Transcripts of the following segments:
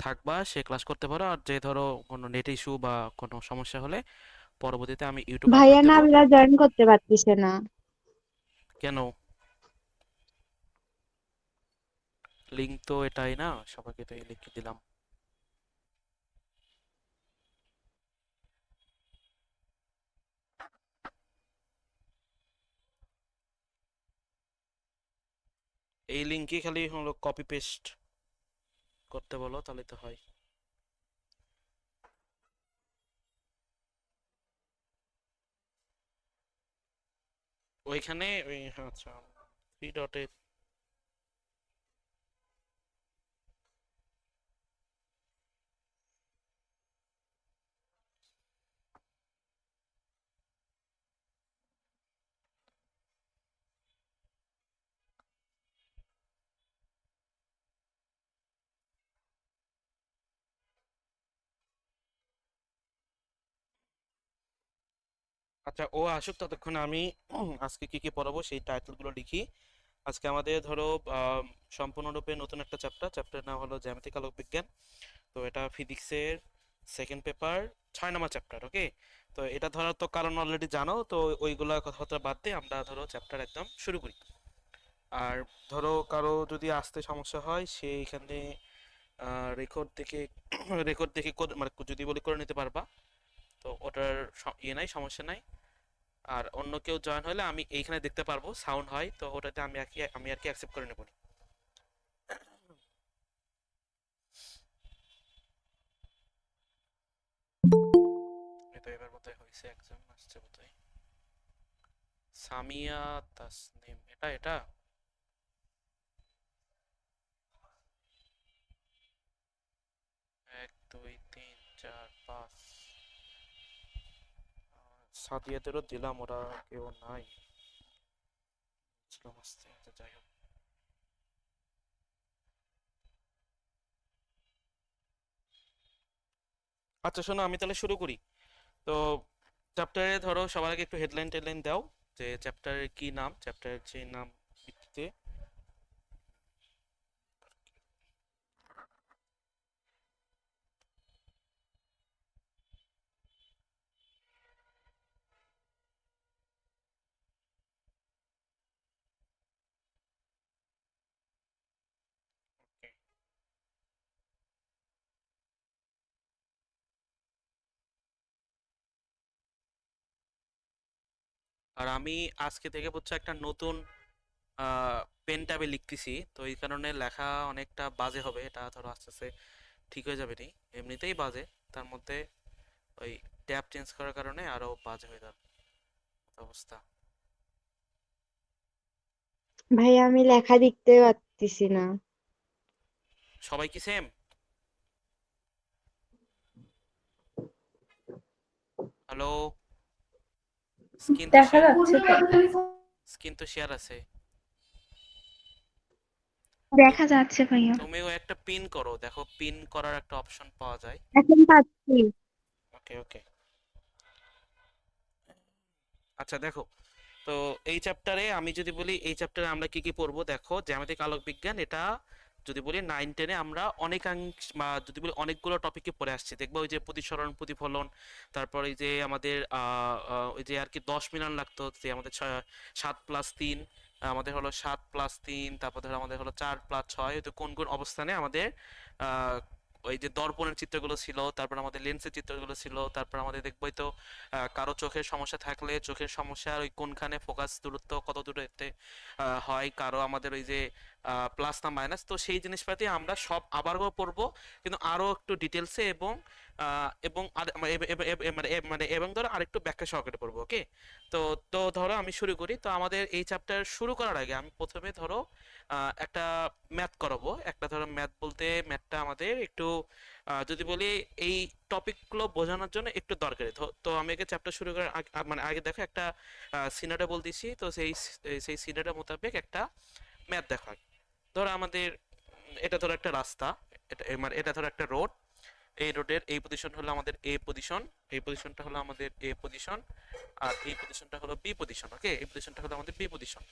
থাকবা সে ক্লাস করতে পারো, আর যে ধরো কোনো নেট ইস্যু বা কোনো সমস্যা হলে পরবর্তীতে আমি ইউটিউব আপলোড ভাইয়া দেবো। নাবিলা জয়েন করতে পারতিছে না। কেন? লিঙ্ক তো এটাই না, সবাইকে তো এই লিঙ্ক দিলাম। এই লিঙ্কে খালি হলো কপি পেস্ট করতে বলো, তাহলে তো হয়। ওইখানে ওই, আচ্ছা, থ্রি ডটে। আচ্ছা, ও আসুক ততক্ষণ আমি আজকে কি কি পড়াবো সেই টাইটেলগুলো লিখি। আজকে আমাদের ধরো সম্পূর্ণরূপে নতুন একটা চ্যাপ্টার নাম হলো জ্যামিতিক আলোক বিজ্ঞান। তো এটা ফিজিক্সের সেকেন্ড পেপার, 6 নম্বর চ্যাপ্টার। ওকে, তো এটা ধরার তো কারণ অলরেডি জানো, তো ওইগুলা কথাবার্তা বাদ দিয়ে আমরা ধরো চ্যাপ্টার একদম শুরু করি। আর ধরো কারো যদি আসতে সমস্যা হয় সে এখানে রেকর্ড দেখে রেকর্ড দেখে মানে যদি বলি করে নিতে পারবা। তো ওটার ইয়ে নাই, সমস্যা নাই। আর অন্য কেউ জয়েন হলে আমি এইখানে দেখতে পারবো সাউন্ড হয়, তো ওটাতে আমি আর কি অ্যাকসেপ্ট করে নেব। এই তো এবার বোধহয় হয়েছে, একজন আসছে বোধহয়। সামিয়া তাসনিম, এটা এটা 1 2 3 4 5। সাদিয়াদেরও দিলাম, ওরা কেউ নাই। বুঝলাম আসতে, আচ্ছা যাই হোক। আচ্ছা শোনো, আমি তাহলে শুরু করি। তো চ্যাপ্টারে ধরো সবার আগে একটু হেডলাইন টেডলাইন দাও, যে চ্যাপ্টারের কি নাম, চ্যাপ্টারের যে নাম ভিত্তিতে। আর আমি আজকে থেকে হচ্ছে একটা নতুন পেন ট্যাবে লিখতেছি, তো এই কারণে লেখা অনেকটা বাজে হবে। এটা ধরো আস্তে আস্তে ঠিক হয়ে যাবে নি, এমনিতেই বাজে, তার মধ্যে ওই ট্যাব চেঞ্জ করার কারণে আরো বাজে হয়ে যাবে অবস্থা। ভাইয়া আমি লেখা দেখতে পারতিছি না। সবাই কি সেম? হ্যালো? স্ক্রিন তো দেখা শেয়ার, যাচ্ছে তো। স্ক্রিন তো শেয়ার আছে। তো দেখা যাচ্ছে ভাইয়া। তুমিও একটা পিন করো, দেখো পিন করার একটা অপশন পাওয়া যায়। এখন পাচ্ছি। ওকে ওকে। আচ্ছা দেখো, তো এই চ্যাপ্টারে আমি যদি বলি এই চ্যাপ্টারে আমরা কি কি পড়বো, দেখো জ্যামিতিক আলোক বিজ্ঞান এটা যদি বলি 9 10-এ আমরা অনেকাংশ বা যদি বলি অনেকগুলো টপিকে পড়ে আসছি। দেখবো ওই যে প্রতিসরণ প্রতিফলন, তারপর এই যে আমাদের ওই যে আর কি 10 মিলান লাগতো, যে আমাদের 7+3, আমাদের হলো 7+3, তারপর ধরো আমাদের হলো 4+6, তো কোন কোন অবস্থানে আমাদের আহ, ওই যে দর্পণের চিত্রগুলো ছিল, তারপর আমাদের লেন্সের চিত্রগুলো ছিল, তারপর আমাদের দেখবোই তো কারো চোখের সমস্যা থাকলে চোখের সমস্যার ওই কোনখানে ফোকাস দূরত্ব কত দূরত্বে হয়, কারো আমাদের ওই যে প্লাস না মাইনাস, তো সেই জিনিসপাতি আমরা সব আবারও পড়বো, কিন্তু আরো একটু ডিটেলসে এবং এবং মানে এবং ধরো আরেকটু ব্যাখ্যা সহকারে পড়বো। ওকে, তো তো ধরো আমি শুরু করি। তো আমাদের এই চ্যাপ্টার শুরু করার আগে আমি প্রথমে ধরো একটা ম্যাথ করাবো। একটা ধরো ম্যাথ বলতে ম্যাথটা আমাদের একটু যদি বলি এই টপিকগুলো বোঝানোর জন্য একটু দরকারি। তো আমি আগে চ্যাপ্টার শুরু করার মানে আগে দেখো একটা সিনারিও বলতেছি, তো সেই সিনারিও মোতাবেক একটা ম্যাথ দেখো আগে। ধরো আমাদের এটা ধরো একটা রাস্তা, মানে এটা ধরো একটা রোড। এই রোডের এই পজিশন হলো আমাদের এ পজিশন, এই পজিশনটা হলো আমাদের এ পজিশন, আর এই পজিশনটা হলো বি পজিশন। ওকে, এই পজিশনটা হলো আমাদের বি পজিশন।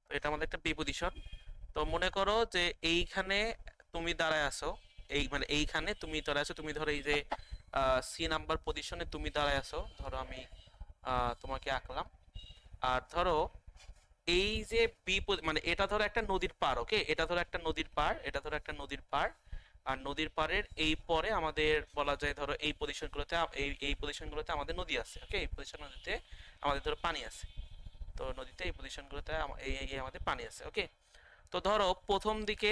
তো এটা আমাদের একটা বি পজিশন। তো মনে করো যে এইখানে তুমি দাঁড়ায় আছো, এইখানে তুমি দাঁড়ায় আছো, তুমি ধরো এই যে সি নাম্বার পজিশনে তুমি দাঁড়ায় আছো, ধরো আমি তোমাকে আঁকলাম। আর ধরো এই যে এটা ধরো একটা নদীর পাড়, ওকে, এটা ধরো একটা নদীর পাড়, এটা ধরো একটা নদীর পাড়। আর নদীর পাড়ের এই পরে আমাদের বলা যায় ধরো এই পজিশনগুলোতে এই পজিশনগুলোতে আমাদের নদী আছে, ওকে, এই পজিশন নদীতে আমাদের ধরো পানি আছে। তো নদীতে এই পজিশনগুলোতে এই আমাদের পানি আছে, ওকে। তো ধরো প্রথম দিকে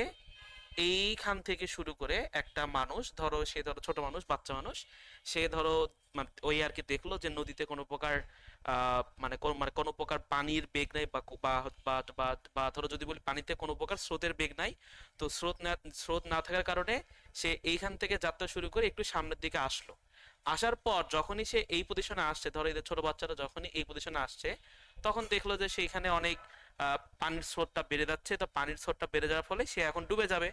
এইখান থেকে শুরু করে একটা মানুষ, ধরো সে ধরো ছোট মানুষ, বাচ্চা মানুষ, সে ধরো ওই আর কি দেখলো যে নদীতে কোনো প্রকার কোনো প্রকার পানির বেগ নাই, বা ধরো যদি বলি পানিতে কোনো প্রকার স্রোতের বেগ নাই। তো স্রোত না থাকার কারণে সে এইখান থেকে যাত্রা শুরু করে একটু সামনের দিকে আসলো। আসার পর যখনই সে এই পজিশনে আসছে, ধরো এদের ছোট বাচ্চারা যখনই এই পজিশনে আসছে, তখন দেখলো যে সেইখানে অনেক পানির স্রোতটা বেড়ে যাচ্ছে। তো পানির স্রোতটা বেড়ে যাওয়ার ফলে সে এখন ডুবে যাবে।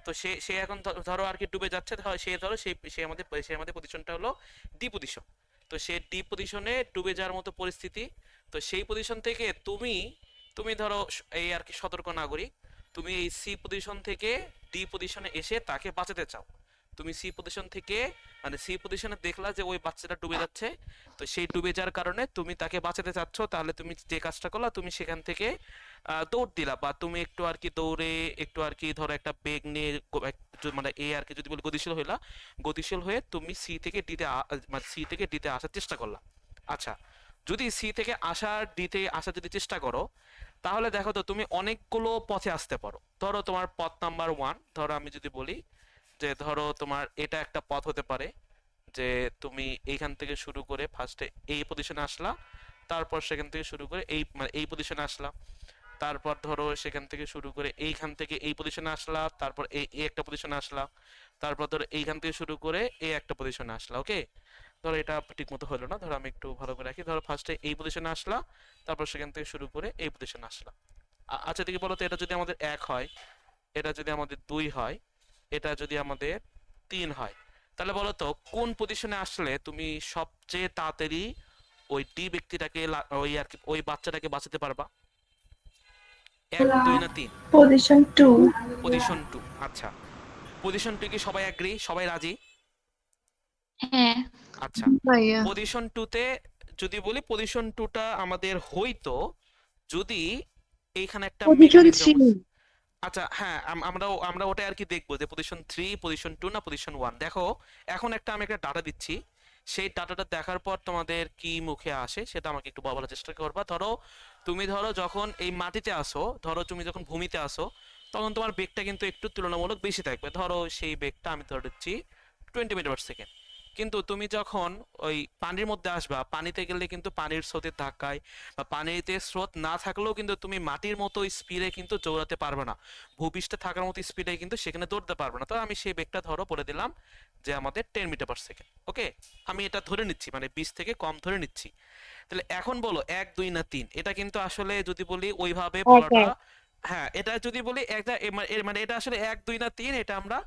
তো সে সে এখন ধরো আর কি ডুবে যাচ্ছে, ধরো সে আমাদের পজিশনটা হলো ডি পজিশন। তো সে ডি পজিশনে ডুবে যাওয়ার মতো পরিস্থিতি। তো সেই পজিশন থেকে তুমি তুমি ধরো এই আর কি সতর্ক নাগরিক, তুমি এই সি পজিশন থেকে ডি পজিশনে এসে তাকে বাঁচাতে চাও। তুমি সি পজিশন থেকে সি পজিশনে দেখলা যে ওই বাচ্চাটা ডুবে যাচ্ছে। তো সেই ডুবে যাওয়ার কারণে তুমি তাকে বাঁচাতে চাচ্ছ, তাহলে তুমি যে কাজটা করলা, তুমি সেখান থেকে দৌড় দিলা, বা তুমি একটু আর কি দৌড়ে একটু আর কি ধরো একটা বেগ নিয়ে এই আর কি যদি বলি গতিশীল হইলা, গতিশীল হয়ে তুমি সি থেকে ডিতে আসার চেষ্টা করলা। আচ্ছা, যদি সি থেকে ডিতে আসার যদি চেষ্টা করো, তাহলে দেখো তো তুমি অনেকগুলো পথে আসতে পারো। ধরো তোমার পথ নাম্বার ওয়ান, ধরো আমি যদি বলি যে ধরো তোমার এটা একটা পথ হতে পারে যে তুমি এইখান থেকে শুরু করে ফার্স্টে এই পজিশনে আসলা, তারপর সেখান থেকে শুরু করে এই পজিশনে আসলা, তারপর ধরো সেখান থেকে শুরু করে এইখান থেকে এই পজিশনে আসলা, তারপর এই একটা পজিশনে আসলা, তারপর ধরো এইখান থেকে শুরু করে এই একটা পজিশনে আসলা, ওকে। ধরো এটা ঠিক মতো হলো না, ধরো আমি একটু ভালো করে রাখি। ধরো ফার্স্টে এই পজিশনে আসলা, তারপর সেখান থেকে শুরু করে এই পজিশনে আসলা। আচ্ছা দেখি বলো তো, এটা যদি আমাদের এক হয়, এটা যদি আমাদের দুই হয়, এটা যদি আমাদের তিন হয়, তাহলে বলো তো কোন পজিশনে আসলে তুমি সবচেয়ে তাড়াতাড়ি ওই ডি ব্যক্তিটাকে ওই আর কি ওই বাচ্চাটাকে বাঁচাতে পারবা? এক, দুই না তিন? পজিশন 2। Position two. আচ্ছা, পজিশন টু কি সবাই এগ্রি, সবাই রাজি? হ্যাঁ আচ্ছা, ভাইয়া পজিশন টুতে যদি বলি, পজিশন টুটা আমাদের হইতো যদি এইখানে একটা পজিশন মেকানিজম। 3। আচ্ছা হ্যাঁ, আমরা ওটাই আর কি দেখবো যে পজিশন থ্রি, পজিশন টু না পজিশন ওয়ান। দেখো এখন আমি একটা ডাটা দিচ্ছি, সেই ডাটাটা দেখার পর তোমাদের কি মুখে আসে সেটা আমাকে একটু বলার চেষ্টা করবা। ধরো যখন এই মাটিতে আসো, ধরো তুমি যখন ভূমিতে আসো, তখন তোমার বেগটা কিন্তু একটু তুলনামূলক বেশি থাকবে। ধরো সেই বেগটা আমি ধরে দিচ্ছি 20 মিটার পার সেকেন্ড। কিন্তু তুমি যখন ওই পানির মধ্যে আসবা, পানিতে গেলে কিন্তু পানির স্রোতের ধাক্কায় বা পানিতে স্রোত না থাকলেও কিন্তু তুমি মাটির মতো স্পিডে কিন্তু দৌড়াতে পারবে না, ভূপৃষ্ঠে থাকার মতো স্পিডে কিন্তু সেখানে দৌড়তে পারবে না। তো আমি সেই বেগটা ধরো বলে দিলাম যে আমাদের 10 মিটার পার সেকেন্ড, ওকে। আমি এটা ধরে নিচ্ছি, 20 থেকে কম ধরে নিচ্ছি। তাহলে এখন বলো এক, দুই না তিন? এটা কিন্তু আসলে যদি বলি ওইভাবে এক বলাটা, এক হ্যাঁ, এটা যদি বলি একটা এটা আসলে এক, দুই না তিন, এটা আমরা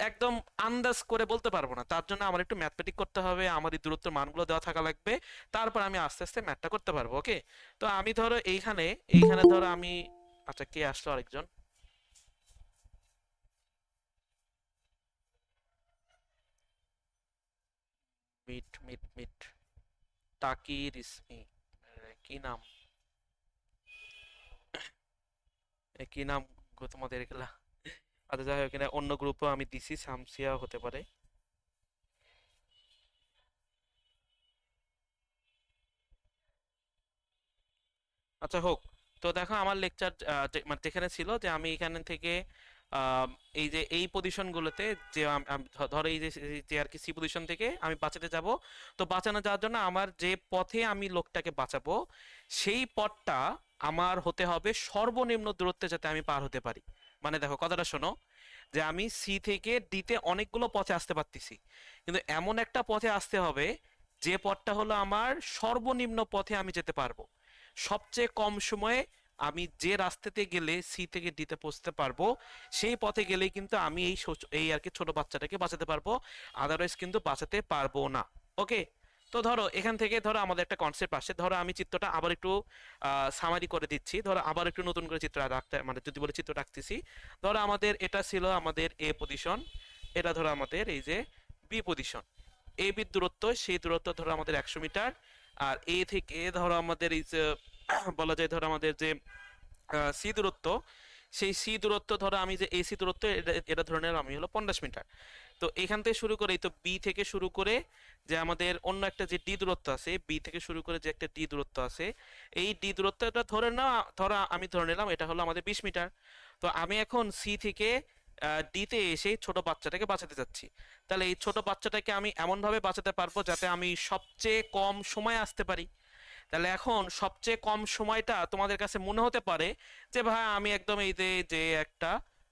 একদম আন্দাজ করে বলতে পারবো না। তার জন্য আমার একটু ম্যাথমেটিক করতে হবে, আমার এই দূরত্বের মানগুলো দেওয়া থাকা লাগবে, তারপর আমি আস্তে আস্তে ম্যাথটা করতে পারবো, ওকে। তো আমি ধরো এইখানে ধরো আমি, আচ্ছা কে আসলো আরেকজন? মিট মিট মিট তাকির ইসমি, কি নাম, কি নাম গো তোমাদের এগুলা? আচ্ছা যাই হোক, এটা অন্য গ্রুপও আমি দিছি, সামসিয়া হতে পারে। আচ্ছা হোক। তো দেখো আমার লেকচার যেখানে ছিল যে আমি এখানে থেকে এই যে এই পজিশনগুলোতে, যে ধরো এই যে যে আর কি সি পজিশন থেকে আমি বাঁচাতে যাব। তো বাঁচানো যাওয়ার জন্য আমার যে পথে আমি লোকটাকে বাঁচাবো, সেই পথটা আমার হতে হবে সর্বনিম্ন দূরত্বে, যাতে আমি পার হতে পারি। দেখো কথাটা শোনো, যে আমি সি থেকে ডিতে অনেকগুলো পথে আসতে পারতেছি, কিন্তু এমন একটা পথে আসতে হবে যে পথটা হলো আমার সর্বনিম্ন পথে আমি যেতে পারবো। সবচেয়ে কম সময়ে আমি যে রাস্তাতে গেলে সি থেকে ডিতে পৌঁছতে পারবো, সেই পথে গেলেই কিন্তু আমি এই আর কি ছোট বাচ্চাটাকে বাঁচাতে পারবো, আদারওয়াইজ কিন্তু বাঁচাতে পারবো না, ওকে। তো ধরো এখান থেকে ধরো আমাদের একটা কনসেপ্ট আসে, ধরো আমি চিত্রটা আবার একটু সামারি করে দিচ্ছি, ধরো আবার একটু নতুন করে চিত্র রাখতে, মানে যদি বলে চিত্র রাখতেছি, ধরো আমাদের এটা ছিল আমাদের এ পজিশন, এটা ধরো আমাদের এই যে বি পজিশন, এ বি দূরত্ব, সেই দূরত্ব ধরো আমাদের 100 মিটার। আর এ থেকে ধরো আমাদের এই যে বলা যায় ধরো আমাদের যে সি দূরত্ব, সেই সি দূরত্ব ধরো আমি যে এসি দূরত্ব এটা এটা ধরে নিলাম আমি হলো 50 মিটার। তো এখান থেকে শুরু করে এই তো বি থেকে শুরু করে যে আমাদের অন্য একটা যে ডি দূরত্ব আছে, বি থেকে শুরু করে যে একটা ডি দূরত্ব আছে, এই ডি দূরত্বটা ধরে না, ধরো আমি ধরে নিলাম এটা হলো আমাদের 20 মিটার। তো আমি এখন সি থেকে ডিতে এসে ছোট বাচ্চাটাকে বাঁচাতে যাচ্ছি। তাহলে এই ছোট বাচ্চাটাকে আমি এমন ভাবে বাঁচাতে পারবো যাতে আমি সবচেয়ে কম সময় আসতে পারি। তাহলে এখন সবচেয়ে কম সময়টা তোমাদের কাছে মনে হতে পারে যে ভাই আমি একদম এই যে যে একটা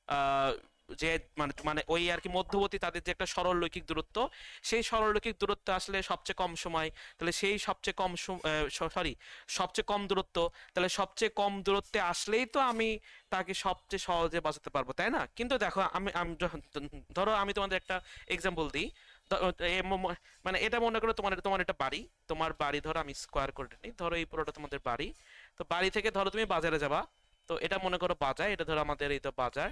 আহ, যে মানে মানে ওই আর কি মধ্যবর্তী তাদের যে একটা সরলরৈখিক দূরত্ব, সেই সরলরৈখিক দূরত্ব আসলে সবচেয়ে কম সময়, তাহলে সেই সবচেয়ে কম সরি সবচেয়ে কম দূরত্ব, তাহলে সবচেয়ে কম দূরত্বে আসলেই তো আমি তাকে সবচেয়ে সহজে বাঁচাতে পারবো, তাই না? কিন্তু দেখো আমি আমি ধরো আমি তোমাদের একটা এক্সাম্পল দিই। মানে এটা মনে করো তোমার তোমার এটা বাড়ি, তোমার বাড়ি ধরো আমি স্কোয়ার করে নিই, ধরো এই পুরোটা তোমাদের বাড়ি। তো বাড়ি থেকে ধরো তুমি বাজারে যাবা, তো এটা মনে করো বাজার, এটা ধরো আমাদের এই তো বাজার।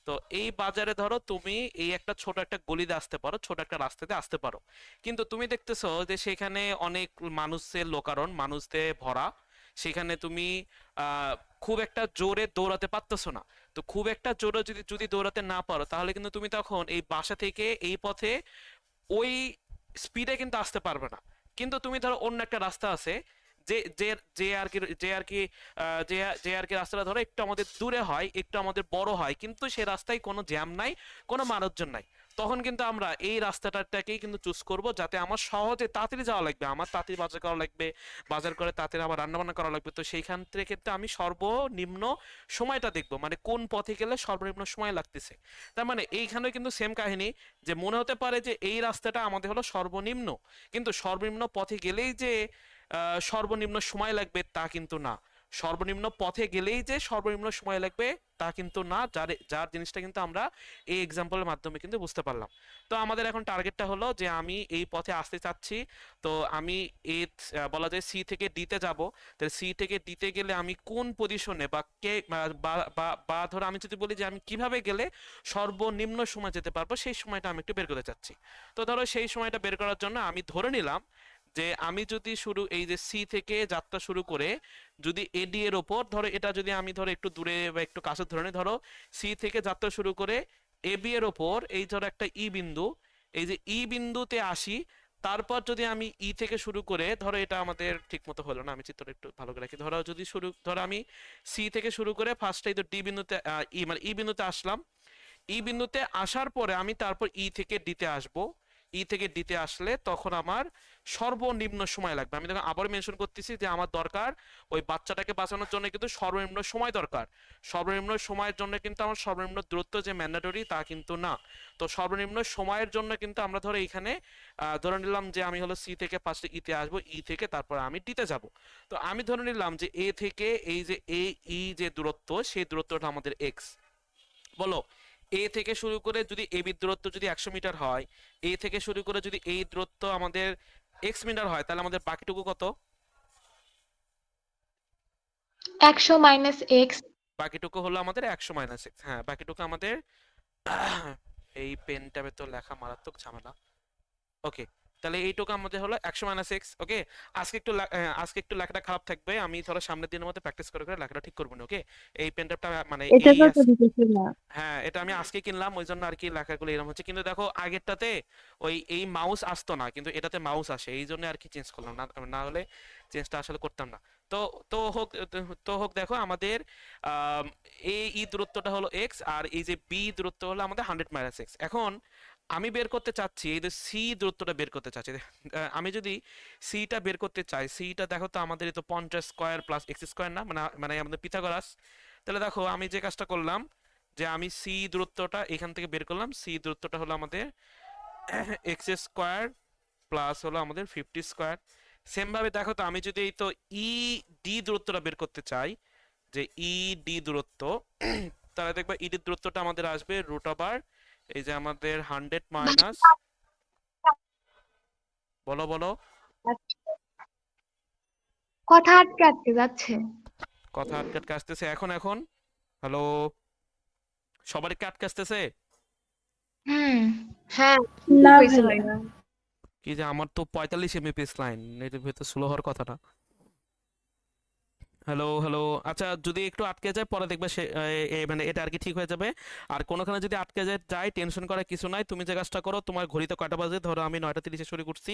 তো এই বাজারে ধরো তুমি এই একটা ছোট একটা গলিতে আসতে পারো, ছোট একটা রাস্তাতে আসতে পারো, কিন্তু তুমি দেখতেছো যে সেখানে অনেক মানুষের লোকারণ, মানুষদের ভরা, সেখানে তুমি আহ খুব একটা জোরে দৌড়াতে পারতেছো না। তো খুব একটা জোরে যদি যদি দৌড়াতে না পারো, তাহলে কিন্তু তুমি তখন এই বাসা থেকে এই পথে ওই স্পিডে কিন্তু আসতে পারবে না। কিন্তু তুমি ধরো অন্য একটা রাস্তা আছে, যে যে যে আর কি যে আর কি যে আর কি রাস্তাটা ধরো একটু আমাদের দূরে হয়, একটু আমাদের বড় হয়, কিন্তু সেই রাস্তায় কোনো জ্যাম নাই, কোনো মানুষজন নাই। তখন কিন্তু আমরা এই রাস্তাটাকেই কিন্তু চুজ করব, যাতে আমার সহজে তাড়াতাড়ি যাওয়া লাগবে, আমার তাড়াতাড়ি বাজার করা লাগবে, বাজার করে তাড়াতাড়ি আমার রান্না বান্না করা লাগবে। তো সেইখান থেকে কিন্তু আমি সর্বনিম্ন সময়টা দেখবো, মানে কোন পথে গেলে সর্বনিম্ন সময় লাগতেছে। তার মানে এইখানেও কিন্তু সেম কাহিনী, যে মনে হতে পারে যে এই রাস্তাটা আমাদের হলো সর্বনিম্ন, কিন্তু সর্বনিম্ন পথে গেলেই যে সর্বনিম্ন সময় লাগবে তা কিন্তু না। সর্বনিম্ন পথে গেলেই যে সর্বনিম্ন সময় লাগবে তা কিন্তু না, যার যার জিনিসটা কিন্তু আমরা এই এক্সাম্পলের মাধ্যমে কিন্তু বুঝতে পারলাম। তো আমাদের এখন টার্গেটটা হলো যে আমি এই পথে আসতে চাচ্ছি, তো আমি এই বলা যায় সি থেকে ডিতে যাব। তাহলে সি থেকে ডিতে গেলে আমি কোন পজিশনে বা কে বা বা বা ধরো আমি যদি বলি যে আমি কিভাবে গেলে সর্বনিম্ন সময় যেতে পারবো, সেই সময়টা আমি একটু বের করতে চাচ্ছি। তো ধরো সেই সময়টা বের করার জন্য আমি ধরে নিলাম যে আমি যদি শুরু এই যে সি থেকে যাত্রা শুরু করে যদি এডি এর ওপর ধরো, এটা যদি আমি ধরো একটু দূরে বা একটু কাছে ধরে নিই, ধরো সি থেকে যাত্রা শুরু করে এবি এর ওপর এই ধরো একটা ই বিন্দু, এই যে ই বিন্দুতে আসি, তারপর যদি আমি ই থেকে শুরু করে ধরো, এটা আমাদের ঠিক মতো হলো না, আমি চিত্রটা একটু ভালো করে রাখি, ধরো যদি শুরু ধরো আমি সি থেকে শুরু করে ফার্স্টে এই তো ডি বিন্দুতে ই মানে ই বিন্দুতে আসলাম, ই বিন্দুতে আসার পরে আমি তারপর ই থেকে ডিতে আসব। ই থেকে ডিতে আসলে তখন আমার সর্বনিম্ন সময় লাগবে। আমি তখন আবার মেনশন করতেছি যে আমার দরকার ওই বাচ্চাটাকে বাঁচানোর জন্য কিন্তু সর্বনিম্ন সময় দরকার। সর্বনিম্ন সময়ের জন্য কিন্তু আমার সর্বনিম্ন দূরত্ব যে ম্যান্ডেটরি তা কিন্তু না। তো সর্বনিম্ন সময়ের জন্য কিন্তু আমরা ধরো এখানে ধরে নিলাম যে আমি হলো সি থেকে ফার্স্টে ইতে আসবো, ই থেকে তারপর আমি ডিতে যাব। তো আমি ধরে নিলাম যে এ থেকে এই যে এ ই যে দূরত্ব, সেই দূরত্বটা আমাদের এক্স। বলো, এ থেকে শুরু করে যদি এ বি দূরত্ব যদি 100 মিটার হয়, এ থেকে শুরু করে যদি এই দূরত্ব আমাদের এক্স মিটার হয়, তাহলে আমাদের বাকিটুকু কত? 100 মাইনাস এক্স। বাকিটুকু হলো আমাদের 100 - x। হ্যাঁ, বাকিটুকু আমাদের এই পেন ট্যাবে তো লেখা মারাত্মক ঝামেলা। ওকে, তাহলে এইটুকু আমাদের হলো 100 - x। ওকে, আজকে একটু লেখাটা খারাপ থাকবে, আমি ধরো সামনের দিনের মধ্যে প্র্যাকটিস করে করে লেখাটা ঠিক করবো না। ওকে, এই পেন ট্যাবটা মানে এটা এই কত দিতেছিল? হ্যাঁ, এটা আমি আজকে কিনলাম, ওই জন্য আর কি লেখাগুলো এরকম হচ্ছে। কিন্তু দেখো আগেরটাতে ওই এই মাউস আসতো না, কিন্তু এটাতে মাউস আসে, এই জন্য আর কি চেঞ্জ করলাম, না না হলে চেঞ্জটা আসলে করতাম না। তো তো হোক, দেখো আমাদের আম, এই ই দূরত্বটা হলো এক্স, আর এই যে বি দূরত্ব হলো আমাদের 100 - x। এখন আমি বের করতে চাচ্ছি এই যে সি দূরত্বটা বের করতে চাচ্ছি। আমি যদি সিটা বের করতে চাই, সিটা দেখো তো আমাদের এই তো 50 স্কোয়ার প্লাস এক্স স্কোয়ার না, মানে মানে আমাদের পিথাগোরাস। তাহলে দেখো আমি যে কাজটা করলাম, যে আমি সি দূরত্বটা এখান থেকে বের করলাম, সি দূরত্বটা হলো আমাদের এক্স স্কোয়ার প্লাস হলো আমাদের 50 স্কোয়ার। সেম ভাবে দেখো তো আমি যদি এই তো ই ডি দূরত্বটা বের করতে চাই, যে ই ডি দূরত্ব, তাহলে দেখবা ই ডি দূরত্বটা আমাদের আসবে রুট ওভার এই যে আমাদের 100 মাইনাস, বলো বলো, আচ্ছা, কথা আটকে আটকে যাচ্ছে। কথা আটকে আটকে আসতেছে। এখন এখন হ্যালো, সবারই কি আটকে আসতেছে? হুম। হ্যাঁ, কি না হয়েছে ভাইয়া। ভাইয়া? কি যে আমার তো 45 mbps লাইন, এটার ভেতর স্লো হওয়ার কথা না। Hello hello. আচ্ছা, যদি একটু আটকে যায় পরে দেখবে সে মানে এটা আর কি ঠিক হয়ে যাবে। আর কোনোখানে যদি আটকে যায় টেনশন করার কিছু নাই। তুমি যে কাজটা করো, তোমার ঘড়িতে কয়টা বাজে, ধরো আমি 9:30 শুরু করছি,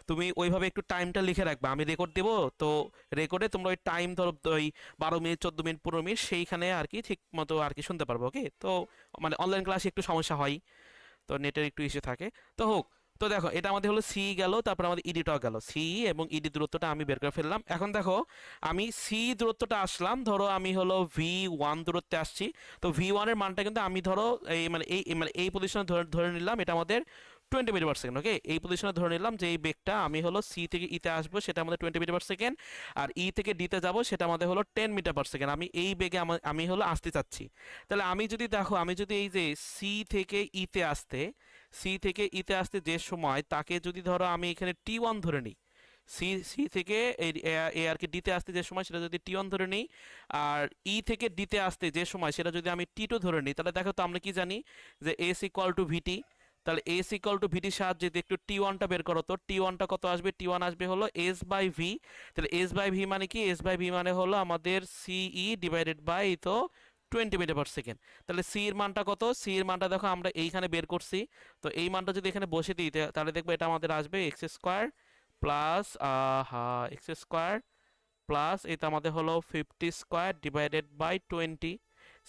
তুমি ওইভাবে একটু টাইমটা লিখে রাখবে। আমি রেকর্ড দেবো, তো রেকর্ডে তোমরা ওই টাইম ধরো ওই 12 মিনিট, 14 মিনিট, 15 মিনিট সেইখানে আর কি ঠিক মতো আর কি শুনতে পারবো। ওকে, তো মানে অনলাইন ক্লাসে একটু সমস্যা হয়, তো নেটের একটু ইস্যু থাকে। তো হোক, তো দেখো এটা আমাদের হলো সি গেল, তারপর আমাদের ইডিটাও গেল। সি এবং ইডি দূরত্বটা আমি বের করে ফেললাম। এখন দেখো আমি সি দূরত্বটা আসলাম, ধরো আমি হলো V1 দূরত্বে আসছি। তো V1 এর মানটা কিন্তু আমি ধরো এই পজিশনে ধরে ধরে নিলাম, এটা আমাদের 20 মিটার পার সেকেন্ড। ওকে, এই পজিশনে ধরে নিলাম যে এই বেগটা আমি হলো সি থেকে ইতে আসবো, সেটা আমাদের 20 মিটার পার সেকেন্ড। আর ই থেকে ডিতে যাব, সেটা আমাদের হলো 10 মিটার পার সেকেন্ড। আমি এই বেগে আমি হলো আসতে চাচ্ছি। তাহলে আমি যদি দেখো, আমি যদি এই যে সি থেকে ইতে আসতে যে সময়, তাকে যদি ধরো আমি এখানে T1 ধরে নিই, সি সি থেকে এই এ আর কি ডিতে আসতে যে সময় সেটা যদি T1 ধরে নিই, আর ই থেকে ডিতে আসতে যে সময় সেটা যদি আমি T2 ধরে নিই, তাহলে দেখো তো আমরা কি জানি যে এস ইকুয়াল টু ভিটি। তাহলে এস ইকুয়াল টু ভিটির সাহায্যে যদি একটু T1টা বের করো, তো T1টা কত আসবে? T1 আসবে হলো এস বাই ভি। তাহলে এস বাই ভি মানে কি? এস বাই ভি মানে হলো আমাদের সিই ডিভাইডেড বাই তো 20 মিটার পার সেকেন্ড। তাহলে সি এর মানটা কত? সি এর মানটা দেখো আমরা এইখানে বের করছি। তো এই মানটা যদি এখানে বসে দিই, তাহলে দেখবো এটা আমাদের আসবে x square plus x square plus এটা আমাদের হলো 50 স্কোয়ার ডিভাইডেড বাই 20।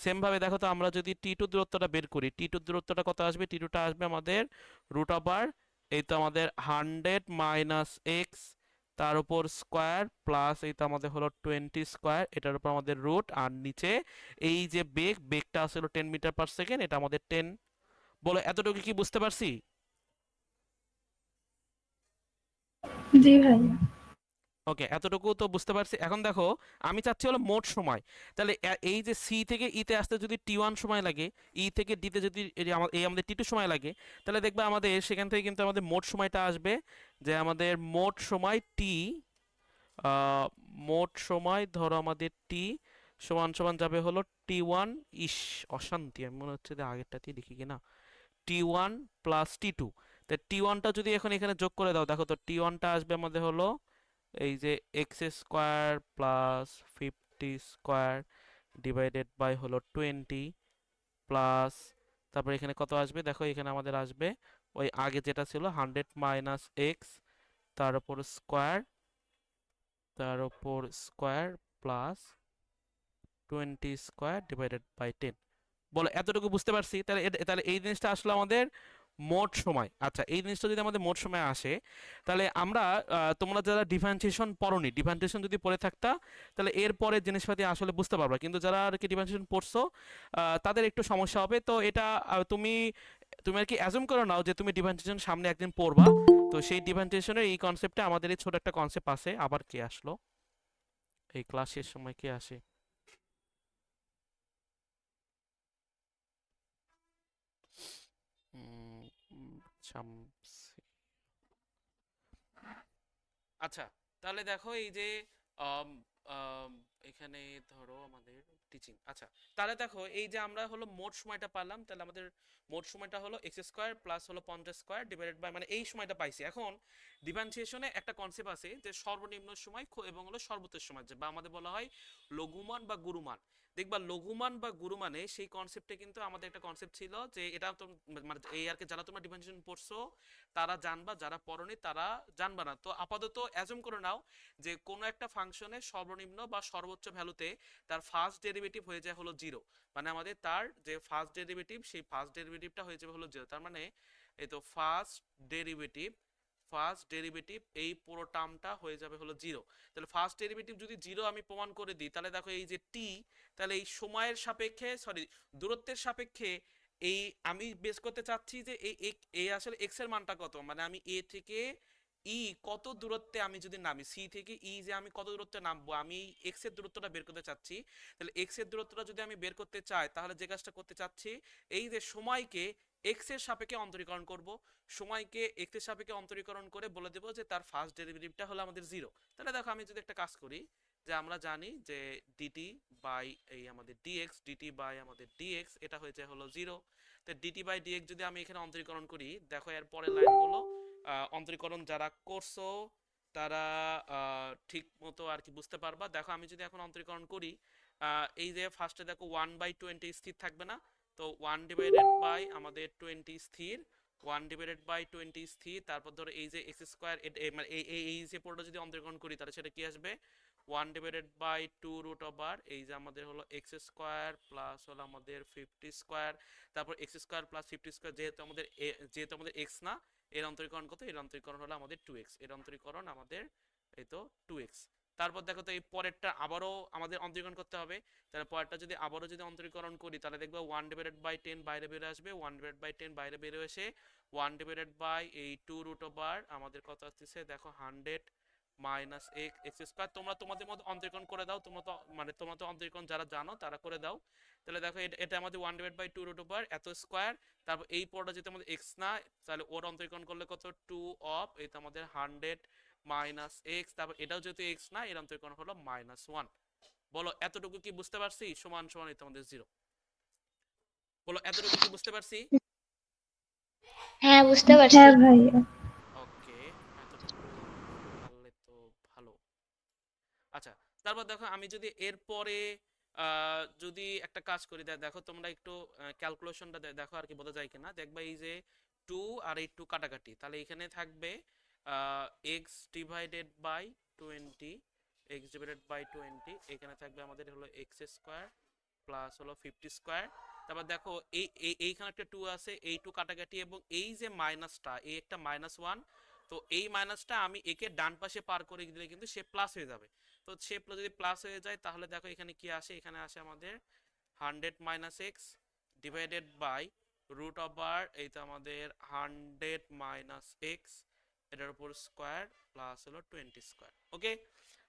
সেম ভাবে দেখো তো আমরা যদি T2 দূরত্বটা বের করি, T2 দূরত্বটা কত আসবে? T2টা আসবে আমাদের রুট ওভার এই তো আমাদের 100 মাইনাস এক্স, তার উপর স্কোয়ার প্লাস এই তো আমাদের হলো 20 স্কোয়ার, এটার উপর আমাদের রুট, আর নিচে এই যে বেগটা আসলে 10 মিটার পার সেকেন্ড, এটা আমাদের 10। বলো এতটুকু কি বুঝতে পারছি? জি ভাইয়া। ওকে, এতটুকু তো বুঝতে পারছি। এখন দেখো আমি চাচ্ছি হলো মোট সময়। তাহলে এই যে সি থেকে ইতে আসতে যদি T1 সময় লাগে, ই থেকে ডিতে যদি এই আমাদের T2 সময় লাগে, তাহলে দেখবে আমাদের সেখান থেকে কিন্তু আমাদের মোট সময়টা আসবে, যে আমাদের মোট সময় টি, মোট সময় ধরো আমাদের টি সমান সমান যাবে হলো T1, ইস অশান্তি, আমি মনে হচ্ছে যে আগেরটাতেই লিখি কিনা, T1 প্লাস T2। তা T1টা যদি এখন এখানে যোগ করে দাও, দেখো তো T1টা আসবে আমাদের হলো এই যে x square plus 50 square divided by হলো 20 প্লাস, তারপর এখানে কত আসবে? দেখো এখানে আমাদের আসবে ওই আগে যেটা ছিল 100 মাইনাস এক্স, তার উপর square, plus 20 square divided by 10। বলো এতটুকু বুঝতে পারছি? তাহলে তাহলে এই জিনিসটা আসলে আমাদের মোট সময়। আচ্ছা, এই জিনিসটা যদি আমাদের মোট সময় আসে, তাহলে আমরা তোমরা যারা ডিফারেন্সিয়েশন পড়োনি, ডিফারেন্সিয়েশন যদি পড়ে থাকতা, তাহলে এর পরের জিনিসপাতি আসলে বুঝতে পারবা। কিন্তু যারা আর কি ডিফারেন্সিয়েশন পড়ছো, তাদের একটু সমস্যা হবে। তো এটা তুমি তুমি আর কি অ্যাজুম করে নাও যে তুমি ডিফারেন্সিয়েশন সামনে একদিন পড়বা। তো সেই ডিফারেন্সিয়েশনের এই কনসেপ্টে আমাদের এই ছোট একটা কনসেপ্ট আছে। আবার কে আসলো এই ক্লাসের সময়? কে আসে? উম, শামসি। আচ্ছা, তাহলে দেখো এই যে আম, আম, এখানে ধরো আমাদের টিচিং। আচ্ছা, তাহলে দেখো এই যে আমরা হলো মোট সময়টা পারলাম, তাহলে আমাদের মোট সময়টা হলো এক্স স্কোয়ার প্লাস হলো 50 স্কোয়ার ডিভাইডেড বাই, মানে এই সময়টা পাইছি। এখন ডিফারেন্সিয়েশনে একটা কনসেপ্ট আছে যে সর্বনিম্ন সময় এবং হলো সর্বোচ্চ সময়, যে বা আমাদের বলা হয় লঘুমান বা গুরুমান। দেখবা লঘুমান বা গুরুমানে সেই কনসেপ্টে কিন্তু আমাদের একটা কনসেপ্ট ছিল, যে এটা তো মানে এই আর কি যারা তোমরা ডিফারেন্সিয়েশন পড়ছো তারা জানবা, যারা পড়নি তারা জানবা না। তো আপাতত অ্যাজুম করে নাও যে কোনো একটা ফাংশনের সর্বনিম্ন বা সর্বোচ্চ ভ্যালুতে তার ফার্স্ট ডেরিভেটিভ হয়ে যায় হলো জিরো। মানে আমাদের তার যে ফার্স্ট ডেরিভেটিভ, সেই ফার্স্ট ডেরিভেটিভটা হয়ে যাবে হলো জিরো। তার মানে এই তো ফার্স্ট ডেরিভেটিভ এই পুরো টার্মটা হয়ে যাবে হলো জিরো। তাহলে ফার্স্ট ডেরিভেটিভ যদি জিরো আমি প্রমাণ করে দিই, তাহলে দেখো এই যে টি, তাহলে এই সময়ের সাপেক্ষে, সরি দূরত্বের সাপেক্ষে, এই আমি বেস করতে চাচ্ছি যে এই আসলে এক্স এর মানটা কত, মানে আমি এ থেকে ই কত দূরত্বে আমি যদি নামি, সি থেকে ই যে আমি কত দূরত্বে নামবো, আমি এক্স এর দূরত্বটা বের করতে চাচ্ছি। তাহলে এক্স এর দূরত্বটা যদি আমি বের করতে চাই, তাহলে যে কাজটা করতে চাচ্ছি, এই যে সময়কে এক্স এর সাপেক্ষে অন্তরীকরণ করব, সময়কে এক্স এর সাপেক্ষে অন্তরীকরণ করে বলে দেবো যে তার ফার্স্ট ডেরিভেটিভটা হলো আমাদের 0। তাহলে দেখো আমি যদি একটা কাজ করি, যে আমরা জানি যে ডিটি বাই এই আমাদের ডিএক্স, ডিটি বাই আমাদের ডিএক্স এটা হয়ে যায় হলো 0। তো ডিটি বাই ডিএক্স যদি আমি এখানে অন্তরীকরণ করি, দেখো এর পরের লাইনগুলো অন্তরীকরণ যারা করছো তারা ঠিক মতো আর কি বুঝতে পারবা। দেখো আমি যদি এখন অন্তরীকরণ করি, এই যে ফার্স্টে দেখো 1/20 স্থির থাকবে না, তো 1/20 আমাদের 20 স্থির, 1/20 স্থির, তারপর ধরো এই যে এক্স স্কোয়ার মানে এই যে পুরোটা যদি অন্তরীকরণ করি তাহলে সেটা কি আসবে 1/2 এই যে আমাদের হলো এক্স স্কোয়ার প্লাস হলো আমাদের 50 স্কোয়ার, তারপর এক্স স্কোয়ার প্লাস 50 স্কোয়ার, যেহেতু আমাদের এক্স না, এর অন্তরীকরণ কত, এর অন্তরীকরণ হলো আমাদের 2x, এর অন্তরীকরণ আমাদের এই তো 2x। তারপর দেখো তো এই পরেরটা আবারও আমাদের অন্তরীকরণ করতে হবে, তাহলে পরেরটা যদি আবারও যদি অন্তরীকরণ করি তাহলে দেখবো 1/10 বাইরে বেরিয়ে আসবে, 1/10 বাইরে বেরিয়ে এসে 1/2 আমাদের কত আসতেছে দেখো 100 মাইনাস এক্স স্কোয়ার। তোমরা তোমাদের মধ্যে অন্তরীকরণ করে দাও, তোমরা তো অন্তরীকরণ যারা জানো তারা করে দাও। তাহলে দেখো এটা আমাদের 1/2 এত স্কোয়ার, তারপর এই পরটা যেহেতু আমাদের এক্স না, তাহলে ওর অন্তরীকরণ করলে কত 2 অফ এটা আমাদের 100 মাইনাস এক্স, তারপর এটাও যেহেতু এক্স না, এর অন্তরীকরণ হলো -1। বলো এতটুকু কি বুঝতে পারছি? সমান সমান এটা আমাদের 0। বলো এতটুকু কি বুঝতে পারছি? হ্যাঁ, বুঝতে পারছি। হ্যাঁ ভাইয়া। ওকে, এতটুকু পারলে তো ভালো। আচ্ছা, তারপর দেখো আমি যদি এরপরে যদি একটা কাজ করি, দেখো তোমরা একটু ক্যালকুলেশনটা দেখো আর কি বোঝা যায় কিনা। দেখবা এই যে 2 আর এই 2 কাটাকাটি, তাহলে এখানে থাকবে x divided by 20, x divided by 20, এখানে থাকবে আমাদের হলো এক্স স্কোয়ার প্লাস হলো 50 স্কোয়ার। তারপর দেখো এইখানে একটা 2 আছে, এই 2 কাটাকাটি, এবং এই যে মাইনাসটা, এই একটা -1, তো এই মাইনাসটা আমি একে ডান পাশে পার করে দিলে কিন্তু সে প্লাস হয়ে যাবে। তো সে যদি প্লাস হয়ে যায় তাহলে দেখো এখানে কি আসে, এখানে আসে আমাদের 100 minus x divided by root over এই তো আমাদের 100 মাইনাস এক্স এটার উপর স্কোয়ার প্লাস হলো 20 স্কোয়ার। ওকে,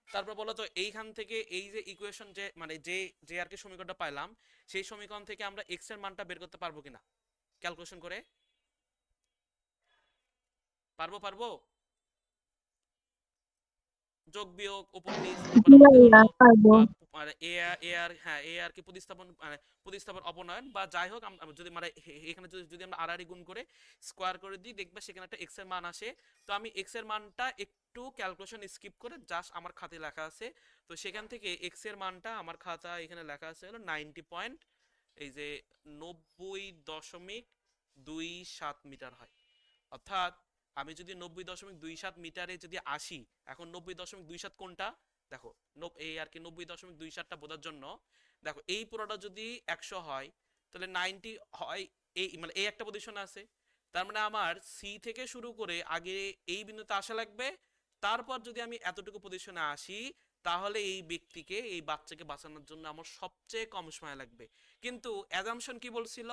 তারপর বলো তো এইখান থেকে এই যে ইকুয়েশন যে মানে যে যে আর কি সমীকরণটা পাইলাম, সেই সমীকরণ থেকে আমরা এক্স এর মানটা বের করতে পারবো কিনা ক্যালকুলেশন করে? পারবো? যোগ বিয়োগ উপর নিচ, তারপর আমাদের হলো মানে এ আর কি প্রতিস্থাপন অপনয়ন বা যাই হোক, যদি মানে এখানে যদি আমরা আর গুণ করে স্কোয়ার করে দিই, দেখবে সেখানে একটা এক্স এর মান আসে। তো আমি এক্স এর মানটা একটু ক্যালকুলেশন স্কিপ করে জাস্ট আমার খাতায় লেখা আছে, তো সেখান থেকে এক্স এর মানটা আমার খাতা এখানে লেখা আছে হলো 90 পয়েন্ট এই যে 90.27 মিটার হয়। অর্থাৎ আমি যদি 90.27 মিটারে যদি আসি, এখন 90.27 কোনটা দেখো, এই আর কি 90.27টা বোঝার জন্য দেখো এই পুরোটা যদি 100 হয় তাহলে 90 হয়, এই মানে এই একটা পজিশনে আছে, তার মানে আমার সি থেকে শুরু করে আগে এই বিন্দুতে আসা লাগবে, তারপর যদি আমি এতটুকু পজিশনে আসি তাহলে এই ব্যক্তিকে, এই বাচ্চাকে বাঁচানোর জন্য আমার সবচেয়ে কম সময় লাগবে। কিন্তু অ্যাজাম্পশন কি বলছিল,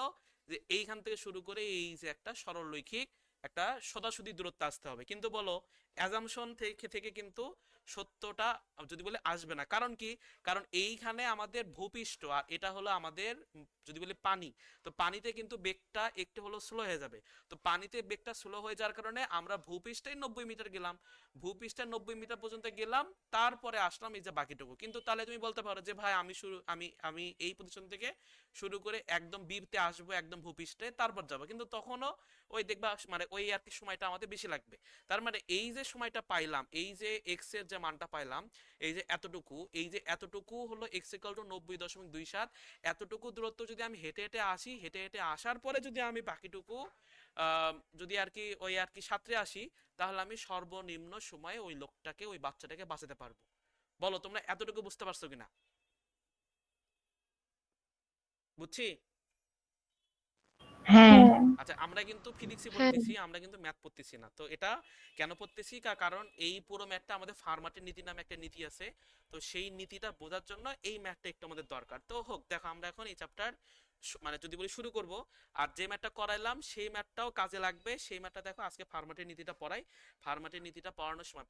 যে এইখান থেকে শুরু করে এই যে একটা সরলরৈখিক একটা সোজাসুজি দূরত্ব আসতে হবে, কিন্তু বলো অ্যাজাম্পশন থেকে কিন্তু সত্যটা যদি বলে আসবে না। কারণ কি, কারণ এইখানে আমাদের ভূপৃষ্ঠ আর এটা হলো আমাদের যদি বলি পানি, তো পানিতে কিন্তু বেগটা একটু হলো স্লো হয়ে যাবে। তো পানিতে বেগটা স্লো হয়ে যাওয়ার কারণে আমরা ভূপৃষ্ঠে 90 মিটার গেলাম, ভূপৃষ্ঠে 90 মিটার পর্যন্ত গেলাম, তারপরে আসলাম এই যে বাকিটুকু। কিন্তু তাহলে তুমি বলতে পারো যে ভাই আমি এই পজিশন থেকে শুরু করে একদম বিতে আসবো, একদম ভূপৃষ্ঠে তারপর যাবো, কিন্তু তখনও ওই দেখবা মানে ওই আর কি সময়টা আমাদের বেশি লাগবে। তার মানে এই যে সময়টা পাইলাম, এই যে এক্স এর যে মানটা পাইলাম, এই যে এতটুকু হলো এক্স ইকুয়াল টু 90.27, এতটুকু দূরত্ব যদি আমি হেঁটে হেঁটে আসি, হেঁটে হেঁটে আসার পরে যদি আমি বাকিটুকু যদি আর কি ওই আর কি সাঁতরে আসি, তাহলে আমি সর্বনিম্ন সময়ে ওই লোকটাকে, ওই বাচ্চাটাকে বাঁচাতে পারবো। বলো তোমরা এতটুকু বুঝতে পারছো কিনা? বুঝছি? হ্যাঁ। আচ্ছা, আমরা কিন্তু ফিজিক্সই হ্যাঁ। পড়তেছি, আমরা কিন্তু ম্যাথ পড়তেছি না। তো এটা কেন পড়তেছি, কারণ এই পুরো ম্যাথটা আমাদের ফার্মাটের নীতি নামে একটা নীতি আছে, তো সেই নীতিটা বোঝার জন্য এই ম্যাথটা একটু আমাদের দরকার। তো হোক, দেখো আমরা এখন এই চ্যাপ্টার মানে যদি বলি শুরু করব, আর যে ম্যাথটা করাইলাম সেই ম্যাথটাও কাজে লাগবে। সেই ম্যাথটা দেখো আজকে ফার্মাটের নীতিটা পড়াই। ফার্মাটের নীতিটা পড়ানোর সময়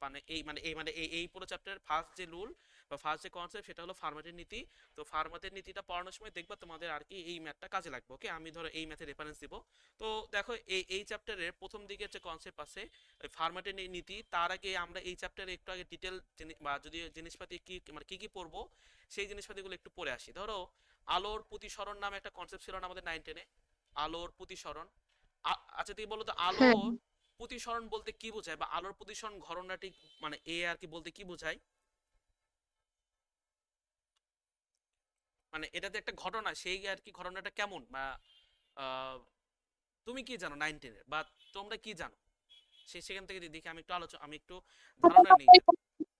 এই পুরো চ্যাপ্টারের ফার্স্ট যে রুল বা ফার্স্ট যে কনসেপ্ট সেটা হলো ফার্মাটের নীতি। তো ফার্মাটের নীতিটা পড়ানোর সময় দেখবা তোমাদের আর কি এই ম্যাথটা কাজে লাগবে। ওকে, আমি ধরো এই ম্যাথের রেফারেন্স দিব। তো দেখো এই চ্যাপ্টারের প্রথম দিকে যে কনসেপ্ট আছে ফার্মাটের নীতি, তার আগে আমরা এই চ্যাপ্টারে একটু আগে ডিটেল বা যদি জিনিসপাতি কি মানে কি কি পড়বো সেই জিনিসপাতিগুলো একটু পড়ে আসি। ধরো আলোর প্রতিসরণ নামে একটা কনসেপ্ট ছিল না আমাদের 9-10-এ, আলোর প্রতিসরণ। আচ্ছা তুমি বলো তো হ্যাঁ, আলোর প্রতিসরণ বলতে কি বোঝায়, বা আলোর প্রতিসরণ ঘটনাটি মানে এ আর কি বলতে কি বোঝায়? মানে এটাতে একটা ঘটনা, সেই আর কি ঘটনাটা কেমন, বা আহ, তুমি কি জানো 9-10-এর, বা তোমরা কি জানো সেখান থেকে যদি দেখি, আমি একটু ধারণা নিই যে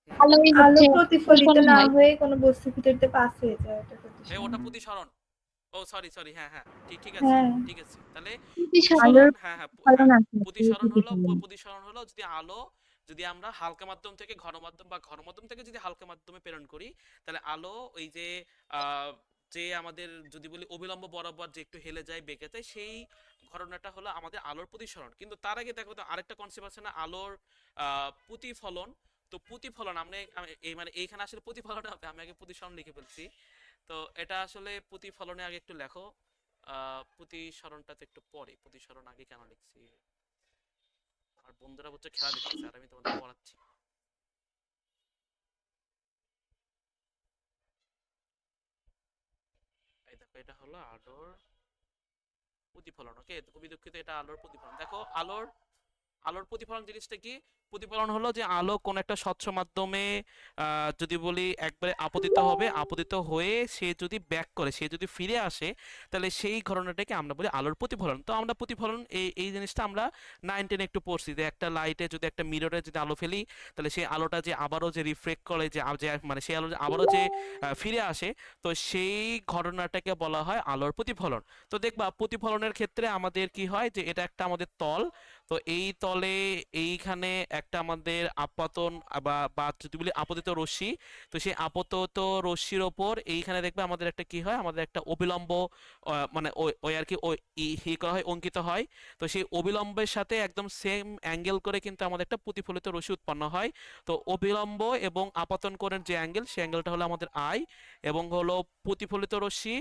হুম, আলোই আলো হচ্ছে প্রতিফলিত প্রতিফলন না হয়। হয়ে কোনো বস্তুর ভিতরতে পাস হয়ে যায়, ওটা ওটা প্রতিসরণ। প্রতিসরণ। ও সরি সরি, হ্যাঁ হ্যাঁ, ঠিক ঠিক আছে, হ্যাঁ, ঠিক আছে তাহলে প্রতিসরণ। আলোর প্রতিসরণ, হ্যাঁ হ্যাঁ ফলন হ্যাঁ, আছে প্রতিসরণ হলো প্রতিফলন। প্রতিসরণ হলো যদি আলো, যদি আমরা হালকা মাধ্যম থেকে ঘন মাধ্যম বা ঘন মাধ্যম থেকে যদি হালকা মাধ্যমে প্রেরণ করি, তাহলে আলো ওই যে আহ, যে আমাদের যদি বলি অবিলম্ব বরাবর যে একটু হেলে যায় বেঁকে যায়, সেই ঘটনাটা হলো আমাদের আলোর প্রতিসরণ। কিন্তু তার আগে দেখো তো আরেকটা কনসেপ্ট আছে না, আলোর প্রতিফলন। তো প্রতিফলন মানে এইখানে আসলে প্রতিফলন হবে, আমি আগে প্রতিসরণ লিখে ফেলছি। তো এটা আসলে প্রতিফলনে আগে একটু লেখো, প্রতিসরণটাতে একটু পরে, প্রতিসরণ আগে কেন লিখছি, আর বন্ধুরা হচ্ছে খেলা দেখতেছে আর আমি তোমাদের পড়াচ্ছি। এই দেখো এটা হলো আলোর প্রতিফলন। ওকে, খুবই দুঃখিত, এটা আলোর প্রতিফলন। দেখো আলোর আলোর প্রতিফলন জিনিসটা কি? প্রতিফলন হলো যে আলো কোন একটা স্বচ্ছ মাধ্যমে যদি বলি একবারে আপতিত হবে, আপতিত হয়ে সে যদি ব্যাক করে, সে যদি ফিরে আসে, তাহলে সেই ঘটনাটাকে আমরা বলি আলোর প্রতিফলন। তো আমরা প্রতিফলন এই জিনিসটা আমরা 9-10 একটু পড়ছি, যে একটা লাইটে যদি একটা মিররে যদি আলো ফেলি, তাহলে সেই আলোটা যে আবারও যে রিফ্লেক্ট করে, মানে সেই আলো যে আবারও যে ফিরে আসে, তো সেই ঘটনাটাকে বলা হয় আলোর প্রতিফলন। তো দেখবা প্রতিফলনের ক্ষেত্রে আমাদের কি হয়, যে এটা একটা আমাদের তল। তো এই তলে এইখানে একটা আমাদের আপতন বা যদি বলি আপতিত রশ্মি, তো সেই আপতিত রশ্মির ওপর এইখানে দেখবে আমাদের একটা কি হয়, আমাদের একটা অবিলম্ব মানে ওই আর কি ওই করা হয়, অঙ্কিত হয়। তো সেই অবিলম্বের সাথে একদম সেম অ্যাঙ্গেল করে কিন্তু আমাদের একটা প্রতিফলিত রশ্মি উৎপন্ন হয়। তো অবিলম্ব এবং আপতন কোণের যে অ্যাঙ্গেল, সেই অ্যাঙ্গেলটা হলো আমাদের আই, এবং হলো প্রতিফলিত রশ্মি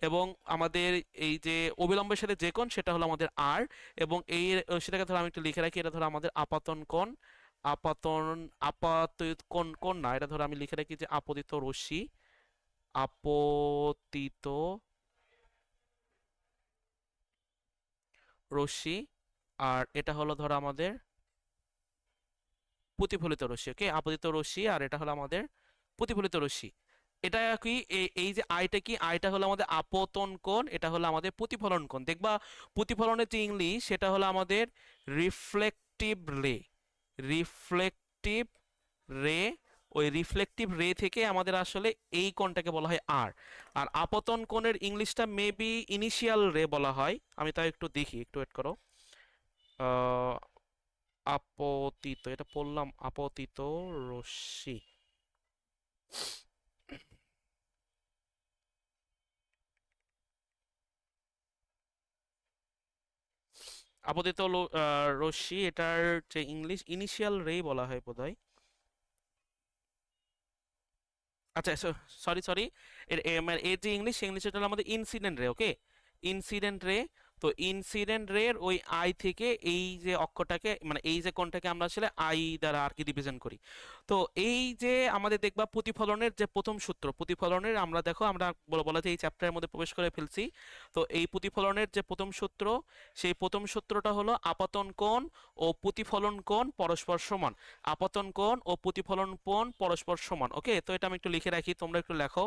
এবং আমাদের এই যে অবিলম্বের সাথে যে কোণ সেটা হলো আমাদের আর। এবং এই সেটাকে ধরো আমি একটু লিখে রাখি, এটা ধরো আমাদের আপাতন কোণ, আপাতন আপাতিত কোণ না, এটা ধরো আমি লিখে রাখি যে আপতিত রশ্মি, আপতিত রশ্মি। আর এটা হলো ধরো আমাদের প্রতিফলিত রশ্মি। ওকে, আপতিত রশ্মি আর এটা হলো আমাদের প্রতিফলিত রশ্মি। এটা কি এই যে আইটা কি, আইটা হলো আমাদের আপতন কোণ, এটা হলো আমাদের প্রতিফলন কোণ। দেখবা প্রতিফলনের যে ইংলিশ সেটা হলো আমাদের রিফ্লেকটিভ রে, রিফ্লেকটিভ রে। ওই রিফ্লেকটিভ রে থেকে আমাদের আসলে এই কোণটাকে বলা হয় আর। আর আপতন কোণের ইংলিশটা মেবি ইনিশিয়াল রে বলা হয়, আমি তাই একটু দেখি, একটু ওয়েট করো। আহ, আপতিত, এটা পড়লাম আপতিত রশ্মি। আপতিত রশ্মি, এটার যে ইংলিশ ইনিশিয়াল রে বলা হয় বোধহয়। আচ্ছা, সরি সরি, এর যে ইংলিশ, সেই ইংলিশ হলো আমাদের ইনসিডেন্ট রে। ওকে, ইনসিডেন্ট রে। তো ইনসিডেন্ট রের ওই আই থেকে এই যে অক্ষটাকে মানে এই যে কোণটাকে আমরা আসলে আই দ্বারা আর কি রিপ্রেজেন্ট করি। তো এই যে আমাদের দেখবা প্রতিফলনের যে প্রথম সূত্র, প্রতিফলনের আমরা দেখো আমরা বলা যায় এই চ্যাপ্টারের মধ্যে প্রবেশ করে ফেলছি। তো এই প্রতিফলনের যে প্রথম সূত্র, সেই প্রথম সূত্রটা হলো আপতন কোণ ও প্রতিফলন কোণ পরস্পর সমান। আপতন কোণ ও প্রতিফলন কোণ পরস্পর সমান। ওকে, তো এটা আমি একটু লিখে রাখি, তোমরা একটু লেখো।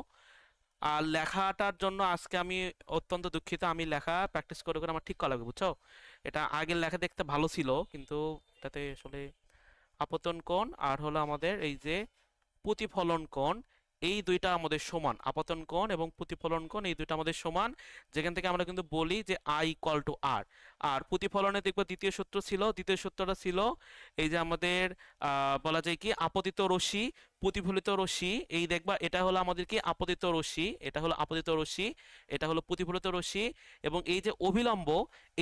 আর লেখাটার জন্য আজকে আমি অত্যন্ত দুঃখিত, আমি লেখা প্র্যাকটিস করে করে আমার ঠিক করা লাগবে, বুঝছো? এটা আগের লেখা দেখতে ভালো ছিল, কিন্তু এটাতে আসলে আপতন কোণ আর হলো আমাদের এই যে প্রতিফলন কোণ, এই দুইটা আমাদের সমান, আপতন কোণ এবং প্রতিফলন কোণ এই দুইটা আমাদের সমান, যেখান থেকে আমরা কিন্তু বলি যে I ইকুয়াল টু আর। আর প্রতিফলনে দেখবো দ্বিতীয় সূত্র ছিল, দ্বিতীয় সূত্রটা ছিল এই যে আমাদের বলা যায় কি আপতিত রশ্মি প্রতিফলিত রশ্মি, এই দেখবা এটা হলো আমাদের কি আপতিত রশ্মি, এটা হলো আপতিত রশ্মি, এটা হলো প্রতিফলিত রশ্মি, এবং এই যে অভিলম্ব,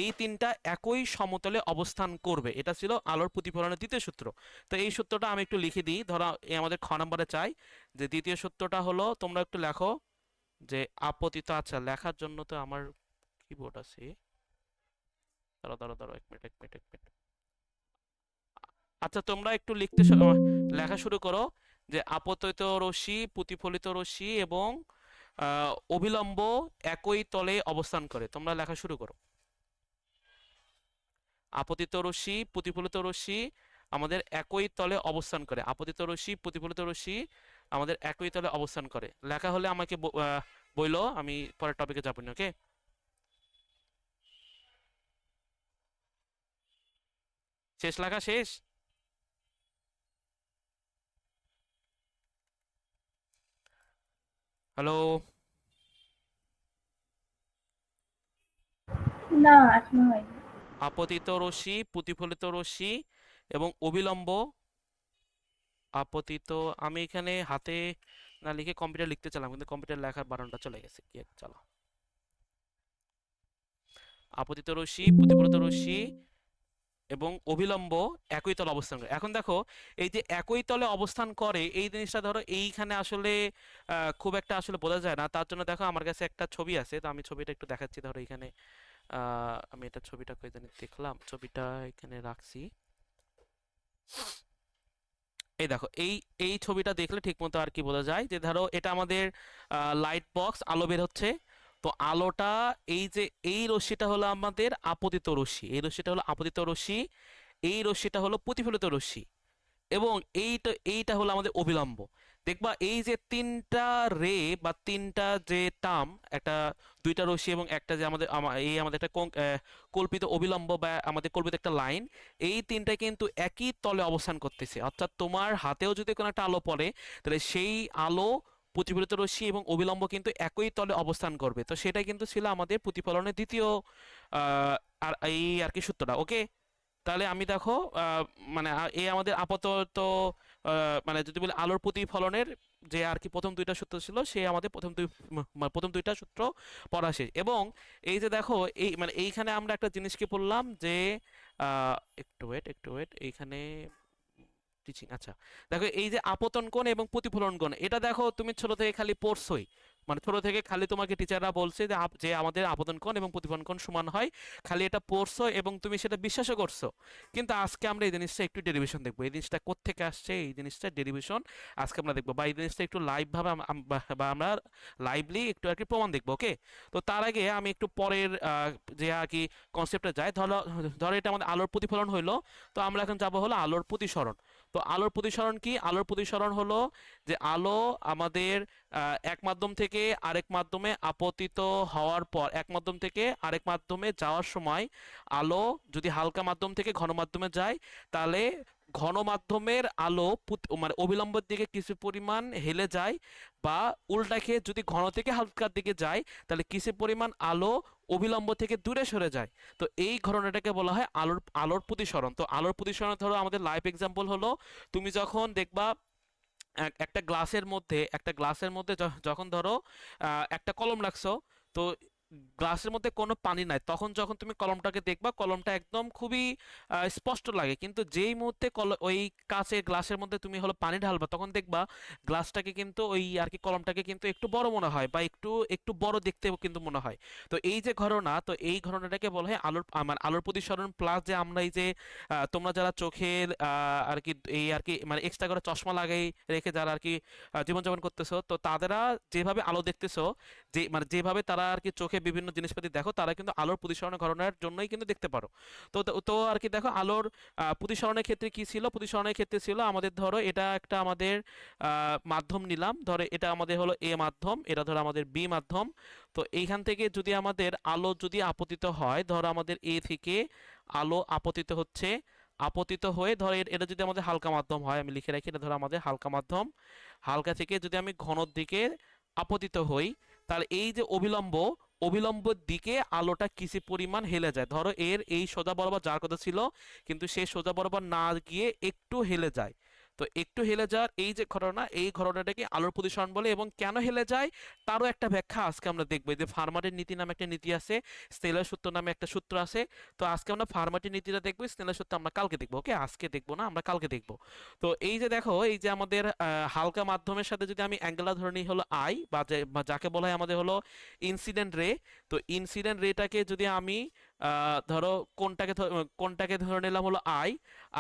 এই তিনটা একই সমতলে অবস্থান করবে, এটা ছিল আলোর প্রতিফলনের দ্বিতীয় সূত্র। তো এই সূত্রটা আমি একটু লিখে দিই, ধরো এই আমাদের খ নম্বরে চাই যে দ্বিতীয় সূত্রটা হলো, তোমরা একটু লেখো যে আপতিত, আচ্ছা লেখার জন্য তো আমার কিবোর্ড আছে, দাঁড়াও দাঁড়াও দাঁড়াও, এক মিনিট। আচ্ছা তোমরা একটু লেখা শুরু করো যে আপতিত রশ্মি প্রতিফলিত রশ্মি এবং অভিলম্ব একই তলে অবস্থান করে, তোমরা লেখা শুরু করো। আপতিত রশ্মি প্রতিফলিত রশ্মি আমাদের একই তলে অবস্থান করে, আপতিত রশ্মি প্রতিফলিত রশ্মি আমাদের একই তলে অবস্থান করে। লেখা হলে আমাকে বইলো, আমি পরের টপিকে যাবো না। ওকে, শেষ, লেখা শেষ? হ্যালো? না এখনো হয়নি। আপতিত রশ্মি প্রতিফলিত রশ্মি এবং অবিলম্ব আপতিত, আমি এখানে হাতে না লিখে কম্পিউটার লিখতে চালাম, কিন্তু কম্পিউটার লেখার বারণটা চলে গেছে, কি এক চালা। আপতিত রশ্মি প্রতিফলিত রশ্মি এবং অভিলম্ব একই তলে অবস্থান করে। এখন দেখো এই যে একই তলে অবস্থান করে এই জিনিসটা ধরো এইখানে আসলে খুব একটা আসলে বোঝা যায় না, তার জন্য দেখো আমার কাছে একটা ছবি আছে, তো আমি ছবিটা একটু দেখাচ্ছি। ধরো এখানে আমি এটা ছবিটা কই জানি দেখলাম, ছবিটা এখানে রাখছি। এই দেখো এই এই ছবিটা দেখলে ঠিক মতো আর কি বোঝা যায় যে ধরো এটা আমাদের লাইট বক্স, আলো বের হচ্ছে। তো আলোটা এই যে এই রশ্মিটা হলো আমাদের আপতিত রশ্মি, এই রশ্মিটা হলো আপতিত রশ্মি, এই রশ্মিটা হলো প্রতিফলিত রশ্মি, এবং এইটা হলো আমাদের অবিলম্ব। দেখবা এই যে তিনটা রে বা তিনটা যে টার্ম, একটা দুইটা রশ্মি এবং একটা যে এই আমাদের একটা কল্পিত অবিলম্ব বা আমাদের কল্পিত একটা লাইন, এই তিনটা কিন্তু একই তলে অবস্থান করতেছে। অর্থাৎ তোমার হাতেও যদি কোনো একটা আলো পড়ে, তাহলে সেই আলো প্রতিফলিত রশ্মি এবং অবিলম্ব কিন্তু একই তলে অবস্থান করবে। তো সেটা কিন্তু ছিল আমাদের প্রতিফলনের দ্বিতীয় আর এই আর কি সূত্রটা। ওকে, তাহলে আমি দেখো মানে এই আমাদের আপাতত মানে যদি বলি আলোর প্রতিফলনের যে আর কি প্রথম দুইটা সূত্র ছিল, সে আমাদের প্রথম দুইটা সূত্র পড়া শেষ। এবং এই যে দেখো এই মানে এইখানে আমরা একটা জিনিস কি পড়লাম যে একটু ওয়েট এইখানে টিচিং, আচ্ছা দেখো এই যে আপতন কোণ এবং প্রতিফলন কোণ, এটা দেখো তুমি ছোট থেকে খালি পড়ছোই, মানে ছোট থেকে খালি তোমাকে টিচাররা বলছে যে যে আমাদের আপতন কোণ এবং প্রতিফলন কোণ সমান হয়, খালি এটা পড়ছো এবং তুমি সেটা বিশ্বাসও করছো। কিন্তু আজকে আমরা এই জিনিসটা একটু ডেরিভেশন দেখবো, এই জিনিসটা কোত্থেকে আসছে, এই জিনিসটা ডেরিভেশন আজকে আমরা দেখবো, বা এই জিনিসটা একটু লাইভ ভাবে বা আমরা লাইভলি একটু আর কি প্রমাণ দেখবো। ওকে, তো তার আগে আমি একটু পরের যে আর কি কনসেপ্টে যাই। ধরো ধরো এটা আমাদের আলোর প্রতিফলন হইলো, তো আমরা এখন যাবো হলো আলোর প্রতিসরণ। তো আলোর প্রতিসরণ কি? আলোর প্রতিসরণ হলো যে আলো আমাদের এক মাধ্যম থেকে আরেক মাধ্যমে আপতিত হওয়ার পর, এক মাধ্যম থেকে আরেক মাধ্যমে যাওয়ার সময় আলো যদি হালকা মাধ্যম থেকে ঘন মাধ্যমে যায়, তাহলে ঘন মাধ্যমের আলো মানে অবিলম্বের দিকে কিছু পরিমাণ হেলে যায়, বা উল্টাকে যদি ঘন থেকে হালকার দিকে যায়, তাহলে কিছু পরিমাণ আলো অবিলম্ব থেকে দূরে সরে যায়। তো এই ঘটনাটাকে বলা হয় আলোর প্রতিসরণ। তো আলোর প্রতিসরণ ধরো আমাদের লাইভ এক্সাম্পল হলো, তুমি যখন দেখবা একটা গ্লাসের মধ্যে যখন ধরো একটা কলম রাখছো, তো গ্লাসের মধ্যে কোনো পানি নাই, তখন যখন তুমি কলমটাকে দেখবা কলমটা একদম খুবই স্পষ্ট লাগে। কিন্তু যেই মুহূর্তে ওই কাঁচের গ্লাসের মধ্যে তুমি হলো পানি ঢালবা, তখন দেখবা গ্লাসটাকে কিন্তু ওই আর কি কলমটাকে কিন্তু একটু বড় মনে হয়, বা একটু একটু বড় দেখতে কিন্তু মনে হয়। তো এই যে ঘটনা, তো এই ঘটনাটাকে বলা হয় মানে আলোর প্রতিসরণ। প্লাস যে আমরা এই যে তোমরা যারা চোখের আর কি এই আর কি মানে এক্সট্রা করে চশমা লাগাই রেখে যারা আর কি জীবনযাপন করতেছো, তো তাদেরা যেভাবে আলো দেখতেছো, যে মানে যেভাবে তারা আর কি চোখে বিভিন্ন জিনিসপাতি দেখো, তারা কিন্তু আলোর প্রতিসরণের ঘটনার জন্যই কিন্তু দেখতে পারো। তো তো তো আর কি দেখো আলোর প্রতিসরণের ক্ষেত্রে কি ছিল, প্রতিসরণের ক্ষেত্রে ছিল আমাদের ধরো এটা একটা আমাদের মাধ্যম নিলাম, ধরো এটা আমাদের হলো এ মাধ্যম, এটা ধরো আমাদের বি মাধ্যম। তো এইখান থেকে যদি আমাদের আলো যদি আপতিত হয়, ধরো আমাদের এ থেকে আলো আপতিত হচ্ছে, আপতিত হয়ে ধরো এটা যদি আমাদের হালকা মাধ্যম হয়, আমি লিখে রাখি, এটা ধরো আমাদের হালকা মাধ্যম, হালকা থেকে যদি আমি ঘনর দিকে আপতিত হই, তাহলে এই যে অবিলম্ব, অবিলম্বের দিকে আলোটা কিছু পরিমাণ হেলে যায়। ধরো এর এই সোজা বরাবর যাওয়ার কথা ছিল, কিন্তু সে সোজা বরাবর না গিয়ে একটু হেলে যায়। তো একটু হেলে যাওয়ার এই যে ঘটনা, এই ঘটনাটাকে আলোর প্রতিসরণ বলে। এবং কেন হেলে যায় তারও একটা ব্যাখ্যা আজকে আমরা দেখবো। এই যে ফার্মারের নীতি নামে একটা নীতি আছে, স্নেলের সূত্র নামে একটা সূত্র আছে। তো আজকে আমরা ফার্মারের নীতিটা দেখবো, স্নেলের সূত্র আমরা কালকে দেখবো। ওকে, আজকে দেখবো না, আমরা কালকে দেখবো। তো এই যে দেখো, এই যে আমাদের হালকা মাধ্যমের সাথে যদি আমি অ্যাঙ্গেলটা ধরে নিই হলো আই, বা যাকে বলা হয় আমাদের হলো ইনসিডেন্ট রে। তো ইনসিডেন্ট রেটাকে যদি আমি ধরো কোনটাকে ধরে নিলাম হলো আই,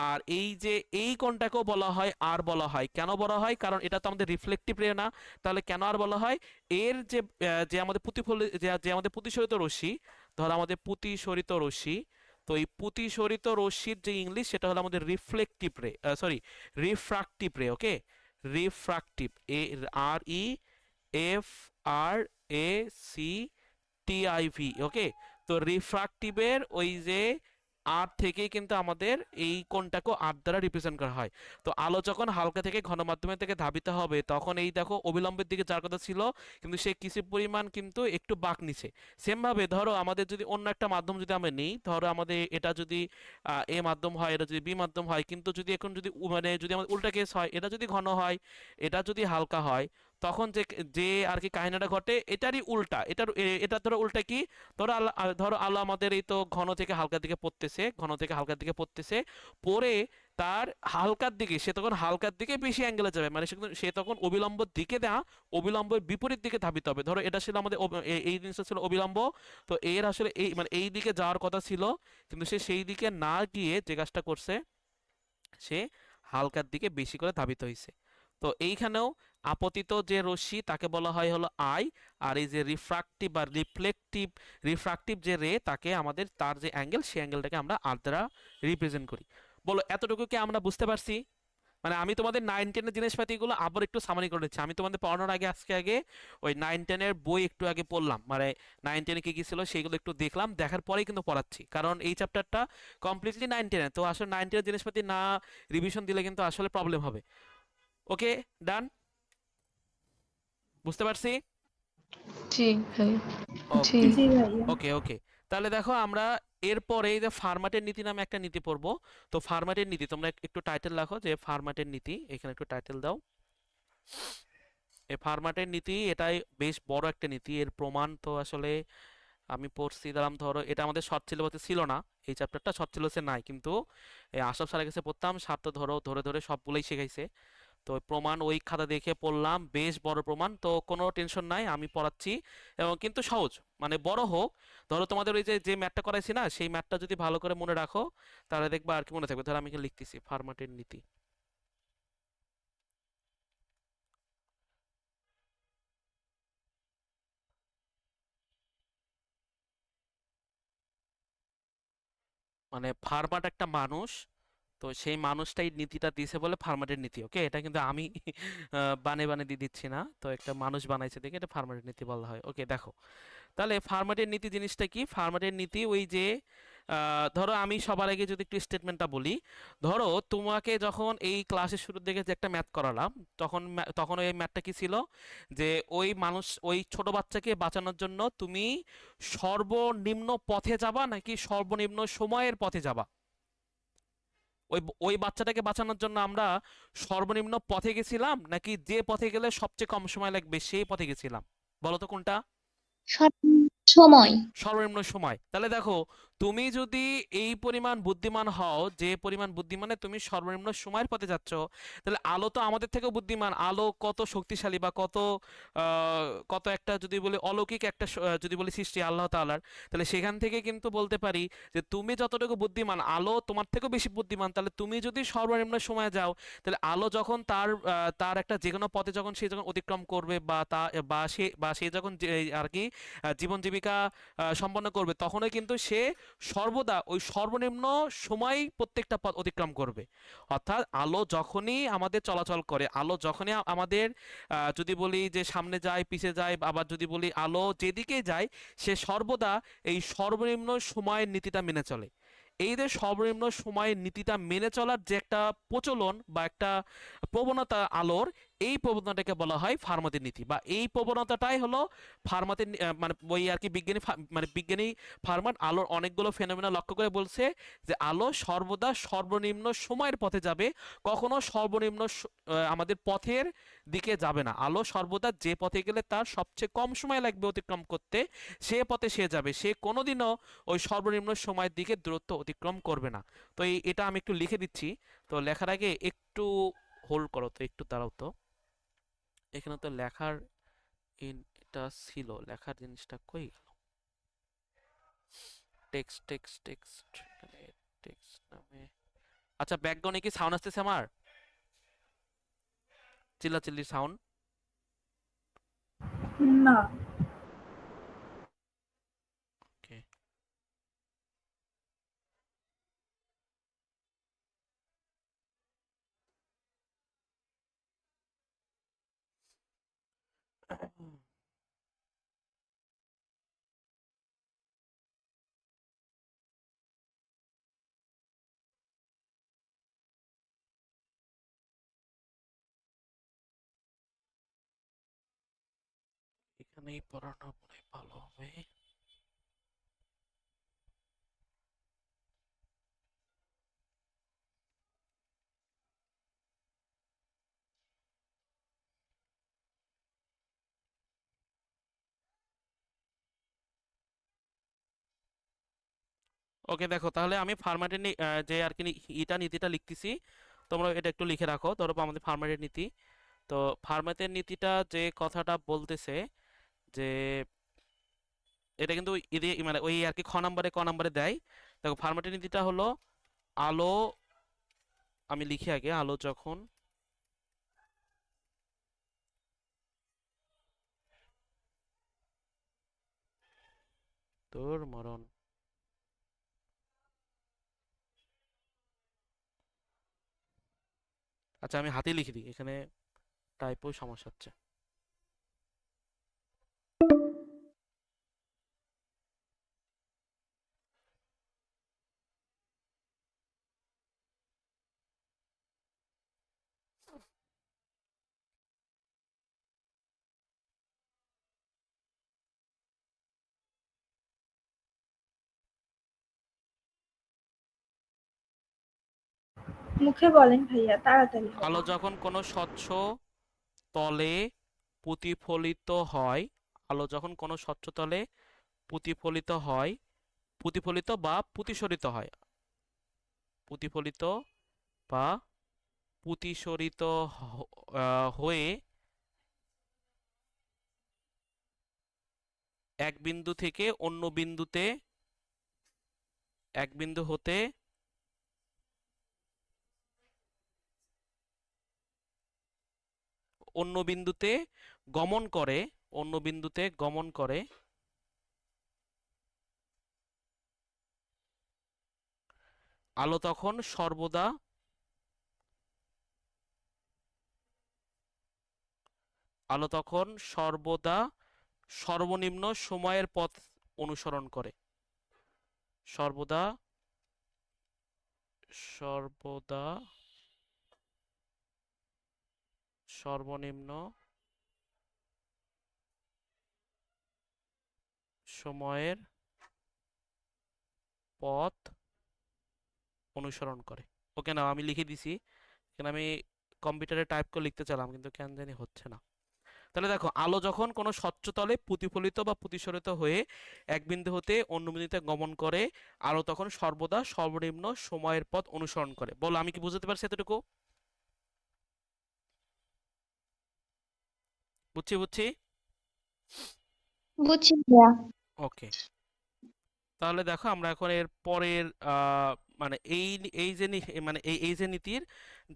আর এই যে এই কোনটাকেও বলা হয় আর বলা হয়। কেন বলা হয়? কারণ এটা তো আমাদের রিফ্লেকটিভ রে না। তাহলে কেন আর বলা হয়? এর যে যে আমাদের প্রতিফলিত, যে আমাদের প্রতিসরিত রশ্মি, ধরো আমাদের প্রতিসরিত রশ্মি, তো এই প্রতিসরিত রশ্মির যে ইংলিশ সেটা হলো আমাদের রিফ্লেকটিভ রে, সরি, রিফ্রাক্টিভ রে। ওকে, রিফ্রাক্টিভ, REFRACTIV। ওকে, তো রিফ্রাক্টিভের ওই যে আর থেকে কিন্তু আমাদের এই কোণটাকে আর দ্বারা রিপ্রেজেন্ট করা হয়। তো আলো যখন হালকা থেকে ঘন মাধ্যমের থেকে ধাবিত হবে, তখন এই দেখো অবিলম্বের দিকে যার কথা ছিল, কিন্তু সে কিছু পরিমাণ কিন্তু একটু বাঁক নিছে। সেম ভাবে ধরো আমাদের যদি অন্য একটা মাধ্যম যদি আমরা নিই, ধরো আমাদের এটা যদি এ মাধ্যম হয়, এটা যদি বি মাধ্যম হয়, কিন্তু যদি এখন যদি মানে যদি আমাদের উল্টা কেস হয়, এটা যদি ঘন হয়, এটা যদি হালকা হয়, তখন যে যে আর কি কাহিনীটা ঘটে এটারই উল্টা। এটা ধরো উল্টা কি, ধরো আলো আমাদের এই তো ঘন থেকে হালকার দিকে পড়তেছে, ঘন থেকে হালকার দিকে পড়তেছে, পরে তার হালকার দিকে, সে তখন হালকার দিকে বেশি অ্যাঙ্গেলে যাবে, মানে সে তখন অবিলম্ব দিকে না, অবিলম্বের বিপরীত দিকে ধাবিত হবে। ধরো এটা ছিল আমাদের এই জিনিসটা ছিল অবিলম্ব, তো এর আসলে এই মানে এই দিকে যাওয়ার কথা ছিল, কিন্তু সে সেই দিকে না গিয়ে যে কাজটা করছে, সে হালকার দিকে বেশি করে ধাবিত হয়েছে। তো এইখানেও আপতিত যে রশ্মি তাকে বলা হয় হলো আই, আর এই যে রিফ্রাক্টিভ বা রিফ্রাক্টিভ যে রে, তাকে আমাদের তার যে অ্যাঙ্গেল, সেই অ্যাঙ্গেলটাকে আমরা আর দ্বারা রিপ্রেজেন্ট করি। বলো এতটুকু কি আমরা বুঝতে পারছি? মানে আমি তোমাদের 9-10 এর জিনিসপাতিগুলো আবার একটু সামারি করে নিচ্ছি। আমি তোমাদের পড়ানোর আগে আজকে ওই 9-10 এর বই একটু আগে পড়লাম, মানে 9-10 কি কি ছিল সেগুলো একটু দেখলাম, দেখার পরেই কিন্তু পড়াচ্ছি, কারণ এই চ্যাপ্টারটা কমপ্লিটলি 9-10 এর। তো আসলে 9-10 এর জিনিসপাতি না রিভিশন দিলে কিন্তু আসলে প্রবলেম হবে। ওকে, ডান, বুঝতে পারছি? জি ভাই। জি। ওকে জি ভাইয়া। ওকে ওকে। তাহলে দেখো আমরা এরপরে এই যে ফার্মাটের নীতি নামে একটা নীতি পড়বো। তো ফার্মাটের নীতি তোমরা একটু টাইটেল রাখো, যে ফার্মাটের নীতি, এখানে একটু টাইটেল দাও। এই ফার্মাটের নীতি, এটাই বেশ বড় একটা নীতি। এর প্রমাণ তো আসলে আমি পড়ছি, দাঁড়াম, ধরো এটা আমাদের শর্ট সিলেবাসে ছিল না, এই চ্যাপ্টারটা শর্ট সিলেবাসে নাই, কিন্তু এই আশরাফ স্যারের কাছে পড়তাম, স্যার তো ধরো ধরে ধরে সবগুলোই শেখাইছে। তো ওই প্রমাণ ওই খাতা দেখে পড়লাম, বেশ বড় প্রমাণ, তো কোনো টেনশন নাই, আমি পড়াচ্ছি। এবং কিন্তু সহজ, মানে বড় হোক, ধরো তোমাদের ওই যে যে ম্যাথটা করাইছি না, সেই ম্যাথটা যদি ভালো করে মনে রাখো, তাহলে দেখবা আর কি মনে থাকবে। ধরো আমি এখানে লিখতেছি ফার্মাটের নীতি। মানে ফার্মাট একটা মানুষ, তো সেই মানুষটাই নীতিটা দিয়েছে বলে ফার্মাটের নীতি। ওকে, এটা কিন্তু আমি বানে বানে দিয়ে দিচ্ছি না, তো একটা মানুষ বানাইছে দেখে এটা ফার্মাটের নীতি বলা হয়। ওকে, দেখো তাহলে ফার্মাটের নীতি জিনিসটা কি। ফার্মাটের নীতি ওই যে ধরো আমি সবার আগে যদি একটু স্টেটমেন্টটা বলি, ধরো তোমাকে যখন এই ক্লাসের শুরুর দিকে যে একটা ম্যাথ করালাম, তখন ওই ম্যাথটা কি ছিল, যে ওই ছোট বাচ্চাকে বাঁচানোর জন্য তুমি সর্বনিম্ন পথে যাবা নাকি সর্বনিম্ন সময়ের পথে যাবা। ওই বাচ্চাটাকে বাঁচানোর জন্য আমরা সর্বনিম্ন পথে গেছিলাম নাকি যে পথে গেলে সবচেয়ে কম সময় লাগবে সেই পথে গেছিলাম? বলো তো কোনটা? সব সময়। সর্বনিম্ন সময়। তাহলে দেখো, তুমি যদি এই পরিমাণ বুদ্ধিমান হও, যে পরিমাণ বুদ্ধিমানে তুমি সর্বনিম্ন সময়ের পথে যাচ্ছ, তাহলে আলো তো আমাদের থেকেও বুদ্ধিমান। আলো কত শক্তিশালী বা কত একটা যদি বলি অলৌকিক একটা যদি বলি সৃষ্টি আল্লাহ তাআলার, তাহলে সেখান থেকে কিন্তু বলতে পারি যে তুমি যতটুকু বুদ্ধিমান, আলো তোমার থেকেও বেশি বুদ্ধিমান। তাহলে তুমি যদি সর্বনিম্ন সময়ে যাও, তাহলে আলো যখন তার একটা যে কোনো পথে যখন সে যখন অতিক্রম করবে, বা সে যখন আর কি জীবন জীবিকা সম্পন্ন করবে, তখনই কিন্তু সে সর্বদা ওই সর্বনিম্ন সময় প্রত্যেকটা পথ অতিক্রম করবে। অর্থাৎ আলো যখনই আমাদের চলাচল করে, আলো যখনই আমাদের যদি বলি যে সামনে যায় পিছে যায়, আবার যদি বলি আলো যেদিকে যায়, সে সর্বদা এই সর্বনিম্ন সময়ের নীতিটা মেনে চলে। এই যে সর্বনিম্ন সময়ের নীতিটা মেনে চলার যে একটা প্রচলন বা একটা প্রবণতা আলোর, এই প্রবণতাটাকে বলা হয় ফার্মাতের নীতি, বা এই প্রবণতাটাই হলো ফার্মাতের মানে ওই আর কি মানে বিজ্ঞানী ফার্মাত আলোর অনেকগুলো ফেনোমেনা লক্ষ্য করে বলছে যে আলো সর্বদা সর্বনিম্ন সময়ের পথে যাবে, কখনো সর্বনিম্ন আমাদের পথের দিকে যাবে না। আলো সর্বদা যে পথে গেলে তার সবচেয়ে কম সময় লাগবে অতিক্রম করতে, সে পথে সে যাবে, সে কোনোদিনও ওই সর্বনিম্ন সময়ের দিকে দূরত্ব অতিক্রম করবে না। তো এটা আমি একটু লিখে দিচ্ছি। তো লেখার আগে একটু হোল্ড করো, তো একটু দাঁড়াও। তো এখানে তো লেখার এটা ছিল, লেখার জিনিসটা কই গেল? টেক্সট টেক্সট টেক্সট, এখানে টেক্সট নামে। আচ্ছা, ব্যাকগ্রাউন্ডে কি সাউন্ড আসতেছে আমার? চিল্লাচিল্লির সাউন্ড? না। ওকে। এখানেই পড়ানো মনে হয় ভালো হবে। ওকে, দেখো তাহলে আমি ফার্মেটের যে আর কি এটা নীতিটা লিখতেছি, তোমরা এটা একটু লিখে রাখো। ধরো আমাদের ফার্মেটের নীতি, তো ফার্মেটের নীতিটা যে কথাটা বলতেছে যে এটা কিন্তু মানে ওই আর কি ক নাম্বারে দেয়। দেখো ফার্মেটের নীতিটা হলো আলো, আমি লিখি আগে, আলো যখন তোর মরণ, আচ্ছা আমি হাতে লিখে দিই, এখানে টাইপও সমস্যা হচ্ছে। মুখে বলেন ভাইয়া, তাড়াতাড়ি আলো হবে। যখন কোনো স্বচ্ছ তলে প্রতিফলিত হয়, আলো যখন কোনো স্বচ্ছ তলে প্রতিফলিত হয়, প্রতিফলিত বা প্রতিসরিত হয়, প্রতিফলিত বা প্রতিসরিত হয়ে এক বিন্দু থেকে অন্য বিন্দুতে, এক বিন্দু হতে অন্য বিন্দুতে গমন করে, অন্য বিন্দুতে গমন করে, আলো তখন সর্বদা, আলো তখন সর্বদা সর্বনিম্ন সময়ের পথ অনুসরণ করে, সর্বদা, সর্বদা সর্বনিম্ন সময়ের পথ অনুসরণ করে। ওকে, না আমি লিখে দিছি, এখানে আমি কম্পিউটারে টাইপ করে লিখতে চাইলাম কিন্তু কেন জানি হচ্ছে না। তাহলে দেখো, আলো যখন কোনো স্বচ্ছ তলে প্রতিফলিত বা প্রতিসরিত হয়ে এক বিন্দু হতে অন্য বিন্দুতে গমন করে, আলো তখন সর্বদা সর্বনিম্ন সময়ের পথ অনুসরণ করে। বলো, আমি কি বুঝতে পারছি এতটুকু? বুঝছি বুঝছি। বুঝছি ভাইয়া। ওকে, তাহলে দেখো আমরা এখন এর পরের মানে এই যে মানে এই যে নীতির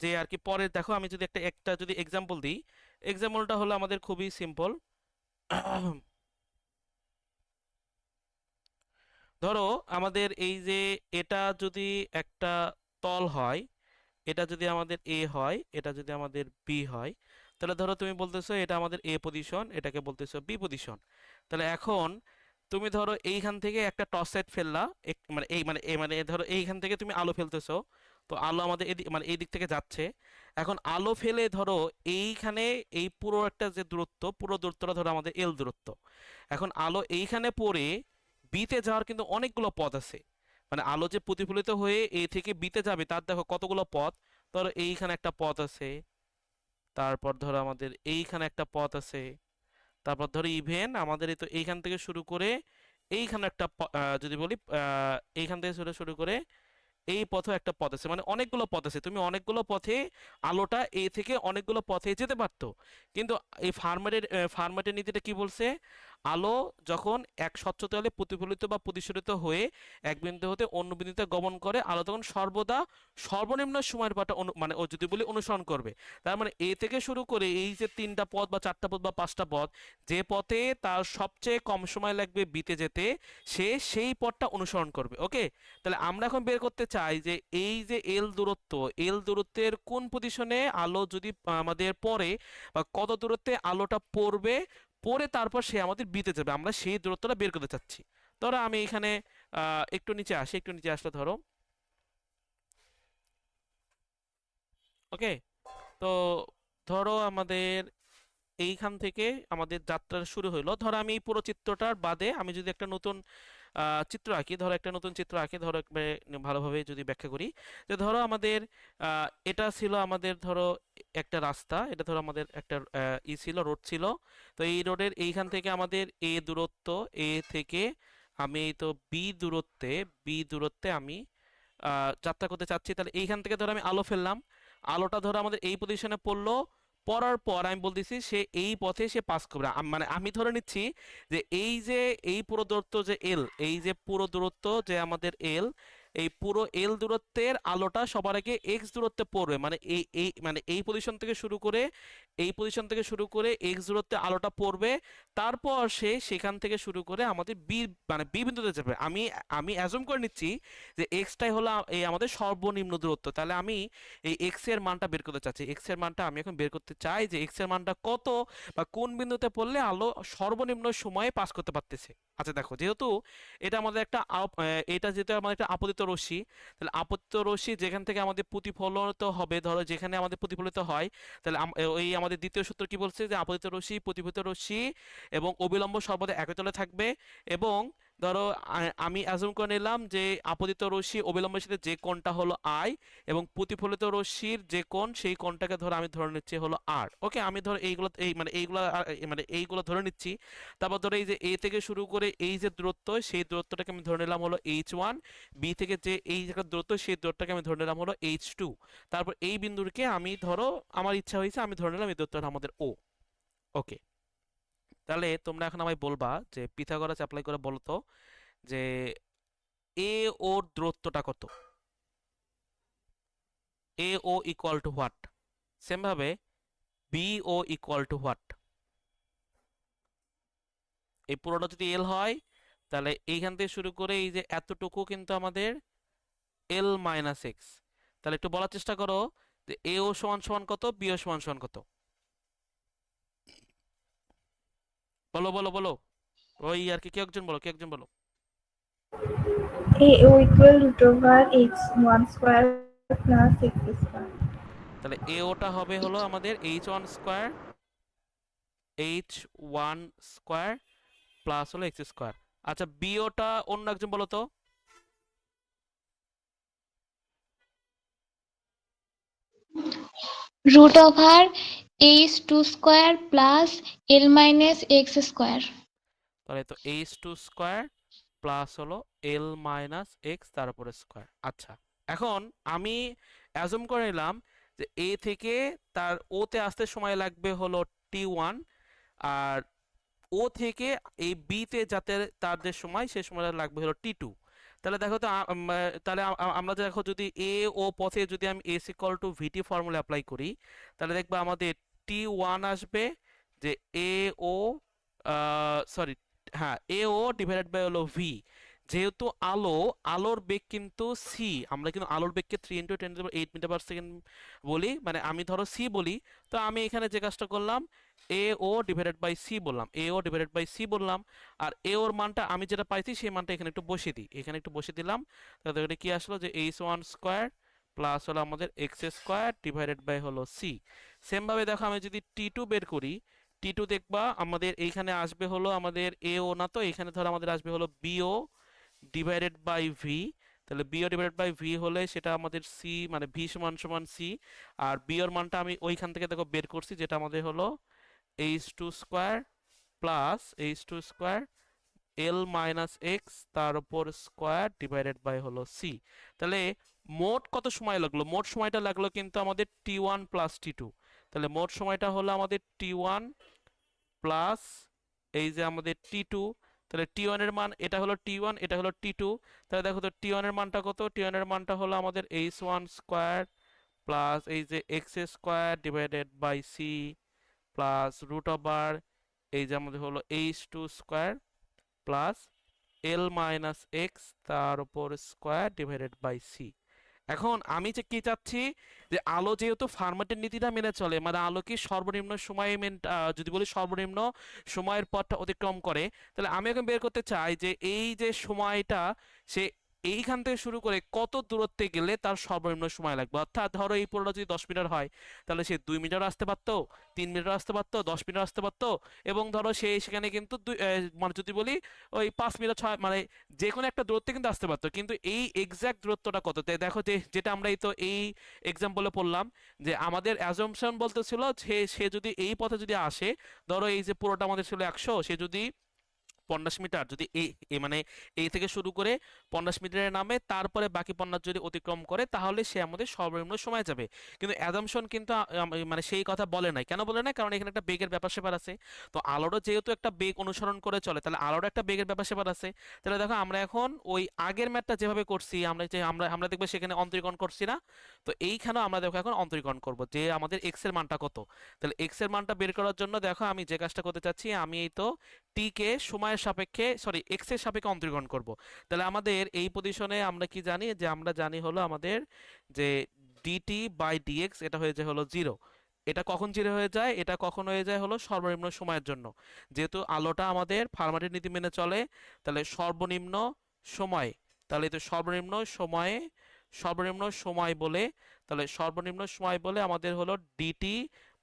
যে আর কি পরের, দেখো আমি যদি একটা একটা যদি এক্সাম্পল দিই, এক্সাম্পলটা হলো আমাদের খুবই সিম্পল। ধরো আমাদের এই যে এটা যদি একটা তল হয়, এটা যদি আমাদের এ হয়, এটা যদি আমাদের বি হয়, তাহলে ধরো তুমি বলতেছো এটা আমাদের এ পজিশন, এটাকে বলতেছো বি পজিশন। তাহলে এখন তুমি ধরো এইখান থেকে একটা টর্চ লাইট ফেললা, মানে ধরো এইখান থেকে তুমি আলো ফেলতেছো, তো আলো আমাদের মানে এই দিক থেকে যাচ্ছে। এখন আলো ফেলে ধরো এইখানে এই পুরো একটা যে দূরত্ব, পুরো দূরত্বটা ধরো আমাদের এল দূরত্ব। এখন আলো এইখানে পড়ে বিতে যাওয়ার কিন্তু অনেকগুলো পথ আছে। মানে আলো যে প্রতিফলিত হয়ে এ থেকে বিতে যাবে তার দেখো কতগুলো পথ। ধরো এইখানে একটা পথ আছে, তারপর ধরো আমাদের এইখানে একটা পথ আছে, তারপর ধরো ইভেন আমাদের এই তো এইখান থেকে শুরু করে এইখানে একটা যদি বলি এইখান থেকে শুরু শুরু করে এই পথেও একটা পথ আছে, মানে অনেকগুলো পথ আছে। তুমি অনেকগুলো পথে আলোটা এ থেকে অনেকগুলো পথে যেতে পারতো, কিন্তু এই ফার্মেটের নীতিটা কি বলছে, আলো যখন এক স্বচ্ছ তলে প্রতিফলিত বা প্রতিসরিত হয়ে এক বিন্দু হতে অন্য বিন্দুতে গমন করে, আলো তখন সর্বদা সর্বনিম্ন সময়ের পাটা মানে ও যদি বলি অনুসরণ করবে। তার মানে এ থেকে শুরু করে এই যে তিনটা পথ বা চারটা পথ বা পাঁচটা পথ, যে পথে তার সবচেয়ে কম সময় লাগবে বিতে যেতে, সে সেই পথটা অনুসরণ করবে। ওকে, তাহলে আমরা এখন বের করতে চাই যে এই যে এল দূরত্ব, এল দূরত্বের কোন পজিশনে আলো যদি আমাদের পড়ে বা কত দূরত্বে আলোটা পড়বে, পড়ে তারপর সে আমাদের বিতে যাবে, আমরা সেই দূরত্বটা বের করতে চাচ্ছি। ধরো আমি এখানে একটু নিচে আসি, একটু নিচে আসলে ধরো, ওকে, তো ধরো আমাদের এইখান থেকে আমাদের যাত্রা শুরু হইলো। ধরো আমি এই পুরো চিত্রটার বাদে আমি যদি একটা নতুন চিত্র আঁকি, ধরো একটা নতুন চিত্র আঁকি, ধরো একবারে ভালোভাবে যদি ব্যাখ্যা করি, যে ধরো আমাদের এটা ছিল আমাদের ধরো একটা রাস্তা, এটা ধরো আমাদের একটা ছিল, রোড ছিল। তো এই রোডের এইখান থেকে আমাদের এ দূরত্ব, এ থেকে আমি এই তো বি দূরত্বে আমি যাত্রা করতে চাচ্ছি। তাহলে এইখান থেকে ধরো আমি আলো ফেললাম, আলোটা ধরো আমাদের এই পজিশনে পড়লো, পড়ার পর আমি বলতেছি সে এই পথে সে পাস করবে। মানে আমি ধরে নিচ্ছি যে এই যে এই পুরো দূরত্ব যে এল, এই যে পুরো দূরত্ব যে আমাদের এল, এই পুরো এল দূরত্বের আলোটা সবার আগে এক্স দূরত্বে পড়বে। মানে এই পজিশন থেকে শুরু করে এক্স দূরত্বে আলোটা পড়বে, তারপর সে সেখান থেকে শুরু করে আমাদের বি মানে বি বিন্দুতে যাবে। আমি আমি অ্যাজুম করে নিচ্ছি যে এক্সটাই হলো এই আমাদের সর্বনিম্ন দূরত্ব। তাহলে আমি এই এক্স এর মানটা বের করতে চাচ্ছি, এক্স এর মানটা আমি এখন বের করতে চাই যে এক্স এর মানটা কত বা কোন বিন্দুতে পড়লে আলো সর্বনিম্ন সময়ে পাস করতে পারতেছে। আচ্ছা দেখো, যেহেতু এটা আমাদের একটা এটা যেহেতু আমাদের একটা আপতিত রশ্মি, তাহলে আপতিত রশ্মি যেখান থেকে আমাদের প্রতিফলিত হবে, ধরো যেখানে আমাদের প্রতিফলিত হয়, তাহলে ওই আমাদের দ্বিতীয় সূত্র কি বলছে যে আপতিত রশ্মি, প্রতিফলিত রশ্মি এবং অবিলম্ব সর্বদা একই তলে থাকবে। এবং ধরো আমি অ্যাজুম করে নিলাম যে আপতিত রশ্মি অবিলম্বের সাথে যে কোণটা হলো আই, এবং প্রতিফলিত রশ্মির যে কোণ সেই কোণটাকে ধরো আমি ধরে নিচ্ছি হলো আর। ওকে, আমি ধরো এইগুলো এইগুলো ধরে নিচ্ছি। তারপর ধরো এই যে এ থেকে শুরু করে এই যে দূরত্ব, সেই দূরত্বটাকে আমি ধরে নিলাম হলো H1, বি থেকে যে এই যে দূরত্ব সেই দূরত্বটাকে আমি ধরে নিলাম হলো H2। তারপর এই বিন্দুকে আমি ধরো আমার ইচ্ছা হয়েছে আমি ধরে নিলাম এই দূরত্বটা আমাদের ও। ওকে, তাহলে তোমরা এখন আমায় বলবা যে পিথাগোরাস অ্যাপ্লাই করে বলো তো যে এ ওর দূরত্বটা কত, A O equal to what, same ভাবে B O equal to what. এই পুরোটা যদি এল হয় তাহলে এইখান থেকে শুরু করে এই যে এতটুকু কিন্তু আমাদের এল মাইনাস এক্স। তাহলে একটু বলার চেষ্টা করো যে এ ও সমান সমান কত, বি ও সমান সমান কত, বলো বলো বলো, ওই আর কি, কেউ একজন বলো, কেউ একজন বলো। AO equal root over H1 square plus X square. তাহলে এ ওটা হবে হলো আমাদের H1 square, H1 square plus হলো এক্স স্কোয়ার। আচ্ছা বি ওটা অন্য একজন বলো তো। root over h2 square plus l minus x square. তাহলে তো H2 স্কোয়ার প্লাস হলো এল মাইনাস এক্স তার উপরে স্কোয়ার। আচ্ছা, এখন আমি অ্যাজুম করে নিলাম যে এ থেকে তার ওতে আসতে সময় লাগবে হলো T1, আর ও থেকে এই বিতে যাতে তাদের সময় সে সময় লাগবে হলো T2। তাহলে দেখো তো তাহলে আমরা দেখো যদি এ ও পথে যদি আমি S equal to VT formula apply করি, তাহলে দেখবে আমাদের T1 আসবে যে এ ও সরি, হ্যাঁ এ ও ডিভাইডেড বাই হলো ভি। যেহেতু আলোর বেগ কিন্তু সি, আমরা কিন্তু আলোর বেগকে 3 × 10⁸ মিটার পার সেকেন্ড বলি, মানে আমি ধরো সি বলি। তো আমি এখানে যে কাজটা করলাম এ ও ডিভাইডেড বাই সি বললাম, এ ও ডিভাইডেড বাই সি বললাম। আর এ ওর মানটা আমি যেটা পাইছি সেই মানটা এখানে একটু বসিয়ে দিই, এখানে একটু বসিয়ে দিলাম। তাহলে এটা কি আসলো যে এইচ ওয়ান স্কোয়ার প্লাস হলো আমাদের এক্স স্কোয়ার ডিভাইডেড বাই হলো সি। সেম ভাবে দেখো আমি যদি টি টু বের করি, টি টু দেখবা আমাদের এইখানে আসবে হলো আমাদের এ ও না, তো এখানে ধরো আমাদের আসবে হলো বিও ডিভাইডেড বাই ভি। তাহলে বিও ডিভাইডেড বাই ভি হলে সেটা আমাদের সি মানে ভি সমান সমান সি। আর বিওর মানটা আমি ওইখান থেকে দেখো বের করছি, যেটা আমাদের হলো H two square plus H two square L minus x তার উপর স্কোয়ার ডিভাইডেড বাই হলো সি। তাহলে মোট কত সময় লাগলো? মোট সময়টা লাগলো কিন্তু আমাদের টি ওয়ান প্লাস টি টু। তাহলে মোট সময়টা হলো আমাদের টি ওয়ান প্লাস এই যে আমাদের টি টু। তাহলে টি ওয়ান এর মান এটা হলো টি ওয়ান, এটা হলো টি টু। তাহলে দেখো তো টি ওয়ান এর মানটা কত? টি ওয়ান এর মানটা হলো আমাদের এইচ ওয়ান স্কোয়ার প্লাস এই যে x square divided by C plus root over এই যে আমাদের হলো H two square plus L minus x তার উপর স্কোয়ার ডিভাইডেড বাই সি। এখন আমি যে কি চাচ্ছি যে আলো যেহেতু ফার্মাটের নীতিটা মেনে চলে, মানে আলো কি সর্বনিম্ন সময়ে যদি বলি সর্বনিম্ন সময়ের পথটা অতিক্রম করে, তাহলে আমি এখন বের করতে চাই যে এই যে সময়টা সে এইখান থেকে শুরু করে কত দূরত্বে গেলে তার সর্বনিম্ন সময় লাগবে। অর্থাৎ ধরো এই পুরোটা যদি 10 মিটার হয়, তাহলে সে 2 মিটার আসতে পারতো, 3 মিটার আসতে পারতো, 10 মিটার আসতে পারতো। এবং ধরো সে সেখানে কিন্তু মানে যদি বলি ওই 5 মিটার 6 মানে যে কোনো একটা দূরত্বে কিন্তু আসতে পারতো, কিন্তু এই এক্সাক্ট দূরত্বটা কত? তাই দেখো যে যেটা আমরা এই তো এই এক্সাম্পলে পড়লাম যে আমাদের অ্যাজাম্পশন বলতেছিল সে সে যদি এই পথে যদি আসে, ধরো এই যে পুরোটা আমাদের ছিল 100, সে যদি 50 মিটার যদি মানে এই থেকে শুরু করে 50 মিটারের নামে তারপরে বাকি 50 যদি অতিক্রম করে, তাহলে সে আমাদের সর্বনিম্ন সময় যাবে। কিন্তু অ্যাজাম্পশন কিন্তু মানে সেই কথা বলে নাই। কেন বলে নাই? কারণ এখানে একটা বেগের ব্যাপার স্যাপার আছে। তো আলোরও যেহেতু একটা বেগ অনুসরণ করে চলে, তাহলে আলোরও একটা বেগের ব্যাপার স্যাপার আছে। তাহলে দেখো আমরা এখন ওই আগের ম্যাথটা যেভাবে করছি, আমরা যে আমরা দেখবো সেখানে অন্তরীকরণ করছি না, তো এইখানেও আমরা দেখো এখন অন্তরীকরণ করব যে আমাদের এক্স এর মানটা কত। তাহলে এক্স এর মানটা বের করার জন্য দেখো আমি যে কাজটা করতে চাচ্ছি, আমি এই তো টি কে সময়ের সাপেক্ষে সরি এক্স এর সাপেক্ষে অন্তরীকরণ করব। তাহলে আমাদের এই পজিশনে আমরা কি জানি যে আমরা জানি হলো আমাদের যে ডিটি বাই ডিএক্স এটা হয়ে যায় হলো 0। এটা কখন 0 হয়ে যায়? এটা কখন হয়ে যায় হলো সর্বনিম্ন সময়ের জন্য। যেহেতু আলোটা আমাদের ফার্মাটের নীতি মেনে চলে, তাহলে সর্বনিম্ন সময়, তাহলে তো সর্বনিম্ন সময় বলে, তাহলে সর্বনিম্ন সময় বলে আমাদের হলো ডিটি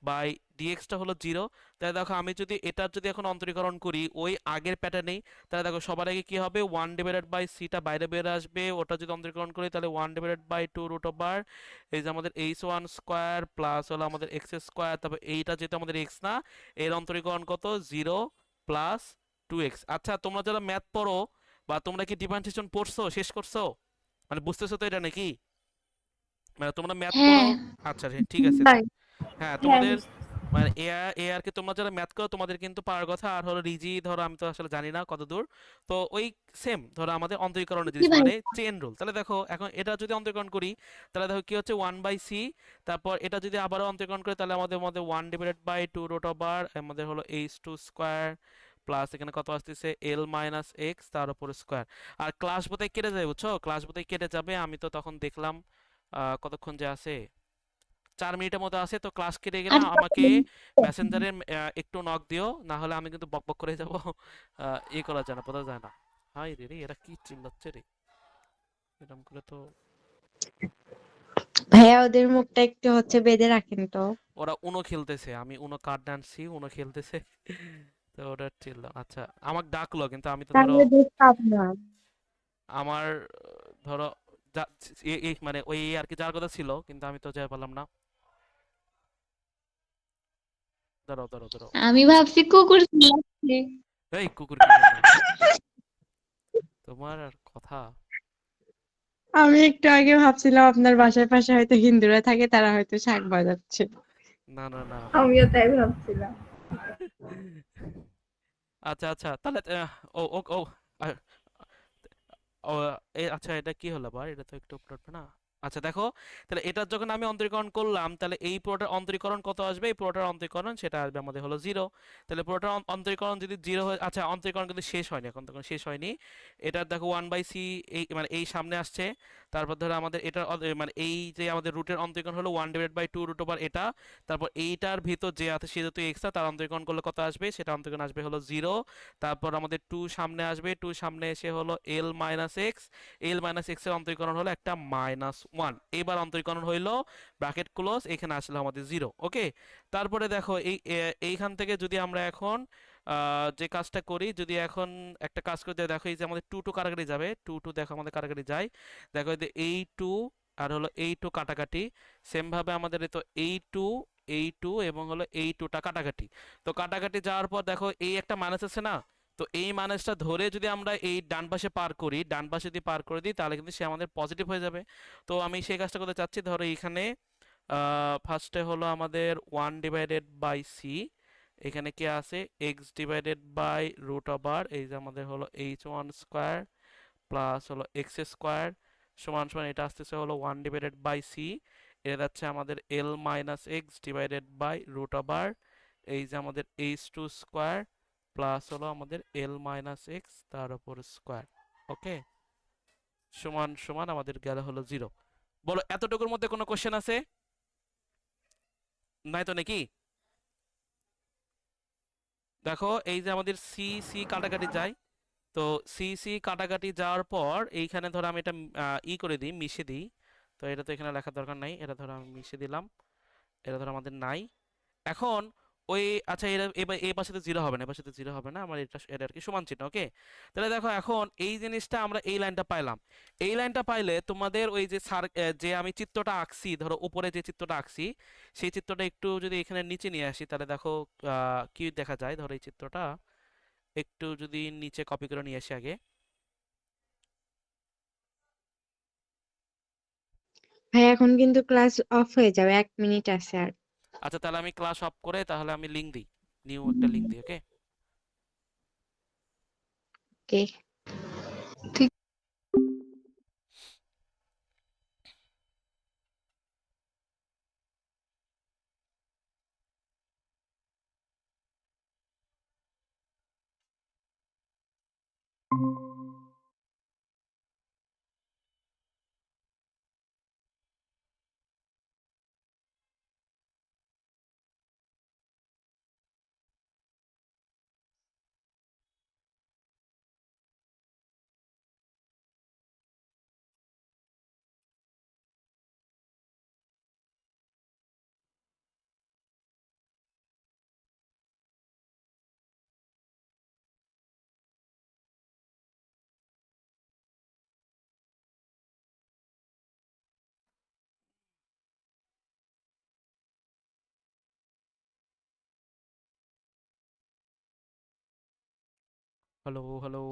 বাই ডিএক্সটা হলো 0। তাহলে দেখো আমি যদি এটার যদি এখন অন্তরীকরণ করি ওই আগের প্যাটার্নেই, তাহলে দেখো সবার আগে কি হবে? 1 ডিভাইডেড বাই সিটা বাইরে বের আসবে, ওটা যদি অন্তরীকরণ করি তাহলে 1 ডিভাইডেড বাই 2 রুট ওভার এই যে আমাদের এইচ ওয়ান স্কোয়ার প্লাস হলো আমাদের এক্স স্কোয়ার, তারপর এইটা যেহেতু আমাদের এক্স না, এর অন্তরীকরণ কত? 0 প্লাস 2x। আচ্ছা তোমরা যারা ম্যাথ পড়ো বা তোমরা কি ডিফারেন্সিয়েশন পড়ছো, শেষ করছো, মানে বুঝতেছো তো এটা নাকি? মানে তোমরা ম্যাথ পড়ো? হ্যাঁ আচ্ছা ঠিক আছে। ভাই হ্যাঁ হ্যাঁ তোমাদের মানে এ আর কি তোমরা যারা ম্যাথ করো তোমাদের কিন্তু পারার কথা। আর হলো রিজি ধরো আমি তো আসলে জানি না কত দূর, তো ওই সেম ধরো আমাদের অন্তরীকরণের কি জিনিস ভাই? মানে চেন রুল। তাহলে দেখো এখন এটা যদি অন্তরীকরণ করি, তাহলে দেখো কি হচ্ছে 1/c, তারপর এটা যদি আবারও অন্তরীকরণ করি তাহলে আমাদের মধ্যে 1 ডিভাইডেড বাই 2 রুট ওভার আমাদের হলো এইচ টু স্কোয়ার প্লাস এখানে কত আসতেছে এল মাইনাস এক্স তার উপর স্কোয়ার। আর ক্লাস বোধহয় কেটে যাবে, বুঝছো, ক্লাস বোধহয় কেটে যাবে। আমি তো তখন দেখলাম কতক্ষণ যে আছে, 4 মিনিটের মতো আছে, তো ক্লাস কেটে গেলে আর আমাকে মেসেঞ্জারে একটু নক দিও, না হলে আমি কিন্তু বক বক করে যাব। করা যায় না, বোঝা যায় না। হাই রে রে, এরা কি চিল্লাচ্ছে রে, এরকম করে তো। ভাইয়া ওদের মুখটা একটু বেঁধে রাখেন তো। ওরা উনো খেলতেছে, আমি উনো কার্ড আনছি, উনো খেলতেছে। তো ওটা চিল্লা। আচ্ছা আমাকে ডাকলো কিন্তু আমি তো ধরো তাহলে ডিস্টার্ব না। আমার ধরো মানে ওই আর কি যার কথা ছিল, কিন্তু আমি তো যাই পারলাম না। দাঁড়াও দাঁড়াও দাঁড়াও, আমি ভাবছি কুকুর চিল্লাচ্ছে। এই কুকুর কি করলো? তোমার আর কথা। আমি একটু আগে ভাবছিলাম আপনার বাসার পাশে হয়তো হিন্দুরা থাকে, তারা হয়তো শাক বাজাচ্ছে। না না না। আমিও তাই ভাবছিলাম। আচ্ছা আচ্ছা তাহলে ও ও ও আহ, ও আচ্ছা এটা কি হলো আবার? এটা তো একটু উপরে উঠবে না। আচ্ছা দেখো, তাহলে এটা যখন আমি অন্তরীকরণ করলাম, তাহলে এই পুরোটার অন্তরীকরণ কত আসবে? এই পুরোটার অন্তরীকরণ সেটা আসবে আমাদের হলো 0। তাহলে পুরোটার অন্তরীকরণ যদি 0 হয়, আচ্ছা অন্তরীকরণ কিন্তু শেষ হয়নি, এখন তখন শেষ হয়নি। এটা দেখো 1/c এই মানে এই সামনে আসছে, তারপর ধরো আমাদের এটার মানে এই যে আমাদের রুটের অন্তরীকরণ হলো 1/2 রুট ওভার এটা, তারপর এইটার ভিতর যে আছে সে যেহেতু এক্স তার অন্তরীকরণ করলে কত আসবে, সেটা অন্তরীকরণ আসবে হলো 0। তারপর আমাদের 2 সামনে আসবে, 2 সামনে এসে হলো এল মাইনাস এক্স, এল মাইনাস এক্স এর অন্তরীকরণ হলো একটা -1। এবার অন্তরীকরণ হইলো ব্র্যাকেট ক্লোজ, এখানে আসলে আমাদের 0। ওকে, তারপরে দেখো এইখান থেকে যদি আমরা এখন যে কাজটা করি, যদি এখন একটা কাজ করে দেখো, এই যে আমাদের 2 কাটাকাটি যাবে, 2 দেখো আমাদের কাটাকাটি যায়, দেখো এই যে এই 2 আর হলো এই 2 কাটাকাটি, সেম ভাবে আমাদের এই তো এই 2 এবং হলো এই 2টা কাটাকাটি। তো কাটাকাটি যাওয়ার পর দেখো এই একটা মাইনাস আছে না, তো এই মাইনাসটা ধরে যদি আমরা এই ডান পাশে পার করি, ডান পাশে যদি পার করে দিই তাহলে কিন্তু সে আমাদের পজিটিভ হয়ে যাবে। তো আমি সেই কাজটা করতে চাচ্ছি, ধরো এইখানে ফার্স্টে হলো আমাদের 1/c, এখানে কি আছে x/√, এই যে আমাদের হলো h1² প্লাস হলো x² সমান সমান এটা আসতেছে হলো 1/c, এটা যাচ্ছে আমাদের l মাইনাস x/√, এই যে আমাদের h2² প্লাস হলো আমাদের l মাইনাস এক্স তার উপর স্কোয়ার। ওকে, সমান সমান আমাদের গেল হলো 0। বলো এতটুকুর মধ্যে কোনো কোশ্চেন আছে? নাই তো নাকি? দেখো এই যে আমাদের সি সি কাটাকাটি যায়, তো সি সি কাটাকাটি যাওয়ার পর এইখানে ধরো আমি এটা করে দিই, মিশে দিই। তো এটা তো এখানে লেখার দরকার নাই, এটা ধরো আমি মিশে দিলাম, এটা ধরো আমাদের নাই। এখন ওই আচ্ছা এরা এবার এই পাশে তো 0 হবে না, এ পাশে তো 0 হবে না, আমার এটা আর কি সমান চিহ্ন। ওকে, তাহলে দেখো এখন এই জিনিসটা আমরা এই লাইনটা পাইলাম, এই লাইনটা পাইলে তোমাদের ওই যে যে আমি চিত্রটা আঁকছি, ধরো উপরে যে চিত্রটা আঁকছি সেই চিত্রটা একটু যদি এখানে নিচে নিয়ে আসি তাহলে দেখো কি দেখা যায়। ধরো এই চিত্রটা একটু যদি নিচে কপি করে নিয়ে আসি আগে। ভাই এখন কিন্তু ক্লাস অফ হয়ে যাবে, 1 মিনিট আছে আর। আচ্ছা তাহলে আমি ক্লাস অফ করে তাহলে আমি লিঙ্ক দিই, নিউ একটা লিঙ্ক দিই। ওকে, ওকে। ঠিক। Hello hello.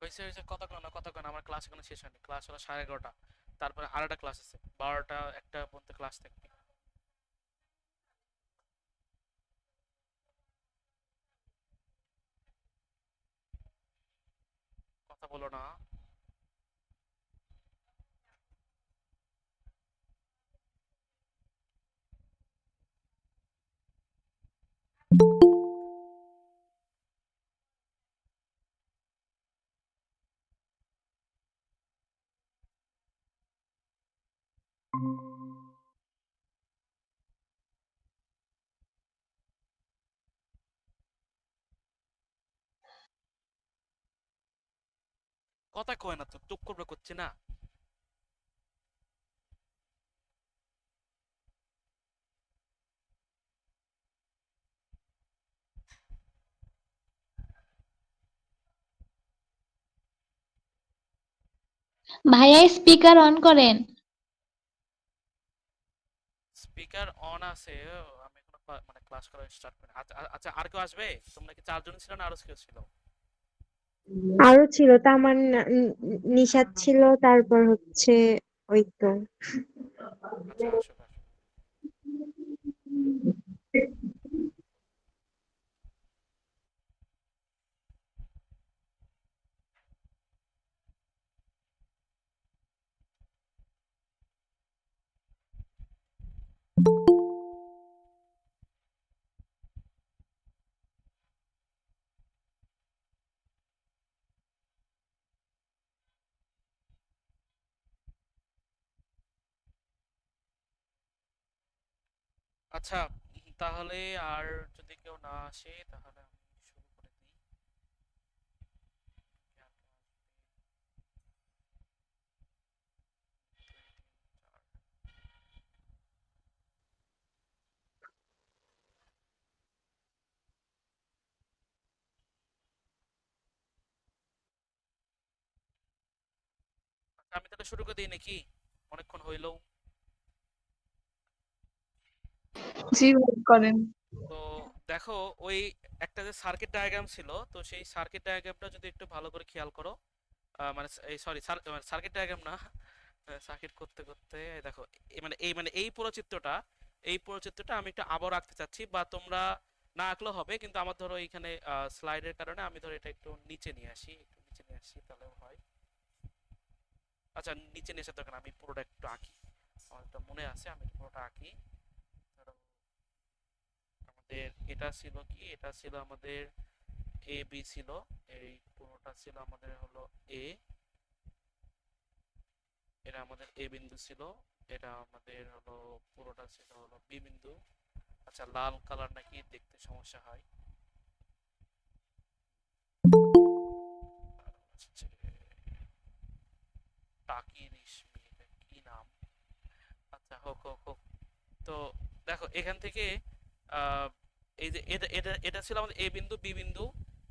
হয়েছে হয়েছে, কতক্ষণ আমার ক্লাস এখনো শেষ হয়নি, ক্লাস হলো 11:30, তারপরে আরেকটা ক্লাস আছে 12টা 1টা পর্যন্ত ক্লাস থাকবে। কথা বলো না। কথা কয় না তো, টুক করবে করছে না। ভাইয়া স্পিকার অন করেন। স্পিকার অন আছে। আমি এখনো মানে ক্লাস করা স্টার্ট করি। আচ্ছা আচ্ছা, আর কেউ আসবে? তোমরা কি চারজন ছিল না আরো কেউ ছিল? আরো ছিল, তা আমার নিশাত ছিল, তারপর হচ্ছে ওই তো। আচ্ছা, আসো আসো। আচ্ছা, তাহলে আর যদি কেউ না আসে তাহলে আমি শুরু করে দিই। আর কেউ আসবে? আচ্ছা, আমি তাহলে শুরু করে দিই নাকি? অনেকক্ষণ হইলো। জি ভাই করেন। তো দেখো, ওই একটা যে সার্কিট ডায়াগ্রাম ছিল, তো সেই সার্কিট ডায়াগ্রামটা যদি একটু ভালো করে খেয়াল করো, মানে এই সরি, সার্কিট ডায়াগ্রাম না, সার্কিট করতে করতে এই দেখো, এই পুরো চিত্রটা, এই পুরো চিত্রটা আমি একটু আবার আঁকতে চাচ্ছি, বা তোমরা না আঁকলেও হবে, কিন্তু আমার ধরো এইখানে স্লাইডের কারণে আমি ধরো এটা একটু নিচে নিয়ে আসি, একটু নিচে নিয়ে আসি তাহলেও হয়। আচ্ছা, নিচে নিয়ে আসার দরকার না, আমি পুরোটা একটু আঁকি। আমার একটা মনে আছে, আমি পুরোটা আঁকি। ধরো আমাদের এটা ছিল কি, এটা ছিল আমাদের এ বি ছিল, এই পুরোটা ছিল আমাদের হলো এ, এটা আমাদের এ বিন্দু ছিল, এটা আমাদের হলো পুরোটা ছিল হলো বি বিন্দু। আচ্ছা, লাল কালার নাকি দেখতে সমস্যা হয়, আর হচ্ছে টাকি রেশমি, এটা কি নাম? আচ্ছা, হোক হোক হোক। তো দেখো এখান থেকে আহ, এই যে এটা এটা এটা ছিল আমাদের এ বিন্দু বি বিন্দু,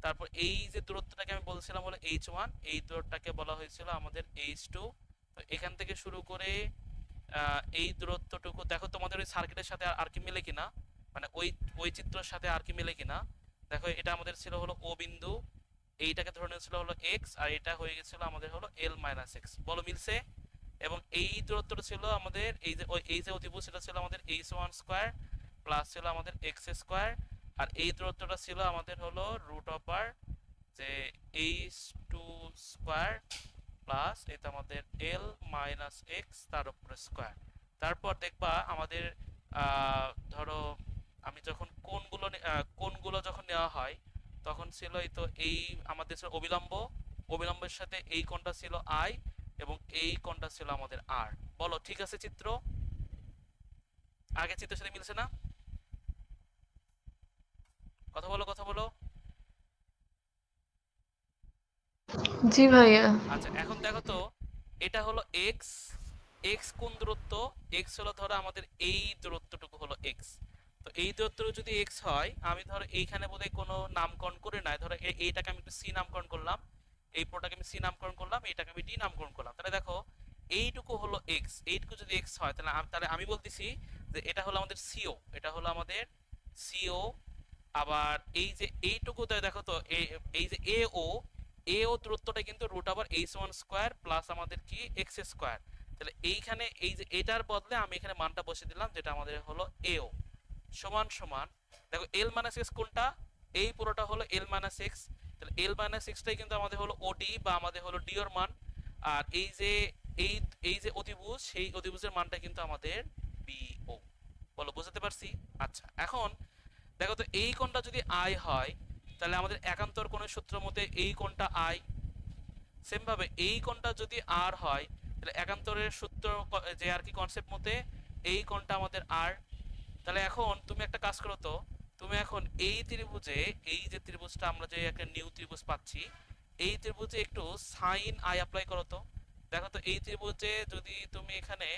তারপর এই যে দূরত্বটাকে আমি বলছিলাম হলো H1, এই দূরত্বটাকে বলা হয়েছিল আমাদের H2। তো এখান থেকে শুরু করে এই দূরত্বটুকু দেখো তোমাদের ওই সার্কিটের সাথে আর কি মিলে কিনা, মানে ওই ওই চিত্রের সাথে আর কি মিলে কিনা। দেখো এটা আমাদের ছিল হলো ও বিন্দু, এইটাকে ধরে নিয়েছিল হলো এক্স, আর এটা হয়ে গেছিল আমাদের হলো এল মাইনাস এক্স, বলো মিলছে? এবং এই দূরত্বটা ছিল আমাদের এই যে অতিভুজ, সেটা ছিল আমাদের এইচ ওয়ান স্কোয়ার প্লাস ছিল আমাদের এক্স স্কোয়ার, আর এই দূরত্বটা ছিল আমাদের হলো রুট ওভার যে এইচ টু স্কোয়ার প্লাস এটা আমাদের এল মাইনাস এক্স তার উপরে স্কোয়ার। তারপর দেখবা আমাদের ধরো আমি যখন কোণগুলো যখন নেওয়া হয়, তখন ছিল এই তো এই আমাদের ছিল অবিলম্ব, অবিলম্বের সাথে এই কোণটা ছিল আই, এবং এই কোণটা ছিল আমাদের আর। বলো ঠিক আছে চিত্র? আগে চিত্রের সাথে মিলছে না? কথা বলো কথা বলো। জি ভাইয়া। আচ্ছা, এখন দেখো তো, এটা হলো এক্স, এক্স কোন দূরত্ব? এক্স হলো ধরো আমাদের এই দূরত্বটুকু হলো এক্স। তো এই দূরত্বটুকু যদি এক্স হয়, আমি ধরো এইখানে বোধহয় কোনো নামকরণ করে নাই, ধরো এইটাকে আমি একটু সি নামকরণ করলাম, এই পুরোটাকে আমি সি নামকরণ করলাম, এইটাকে আমি ডি নামকরণ করলাম। তাহলে দেখো এইটুকু হলো এক্স, এইটুকু যদি এক্স হয়, তাহলে আমি বলতেছি যে এটা হলো আমাদের সিও, এটা হলো আমাদের সিও। আবার এই যে এইটুকুতে দেখো তো, এই যে এ ও দূরত্বটা কিন্তু root over H one square plus আমাদের কি এক্স স্কোয়ার। তাহলে এইখানে এই যে এটার বদলে আমি এখানে মানটা বসিয়ে দিলাম, যেটা আমাদের হলো এও সমান সমান, দেখো এল মাইনাস এক্স কোনটা? এই পুরোটা হলো এল মাইনাস এক্স, তাহলে এল মাইনাস এক্সটাই কিন্তু আমাদের হলো ওডি বা আমাদের হলো ডি এর মান। আর এই যে এই এই যে অতিভুজ, সেই অতিভুজের মানটা কিন্তু আমাদের বিও। বলো বুঝতে পারছি? আচ্ছা, এখন দেখো তো এই কোণটা যদি আই হয়, তাহলে আমাদের একান্তর কোণের সূত্র মতে এই কোণটা আই। সেম ভাবে এই কোণটা যদি আর হয়, তাহলে একান্তরের সূত্র যে আর কি কনসেপ্ট মতে এই কোণটা আমাদের আর। তাহলে এখন তুমি একটা কাজ করো তো, তুমি এখন এই ত্রিভুজে, এই যে ত্রিভুজটা আমরা যে একটা নিউ ত্রিভুজ পাচ্ছি, এই ত্রিভুজে একটু সাইন আই অ্যাপ্লাই করো তো। দেখো তো এই ত্রিভুজে যদি তুমি এখানে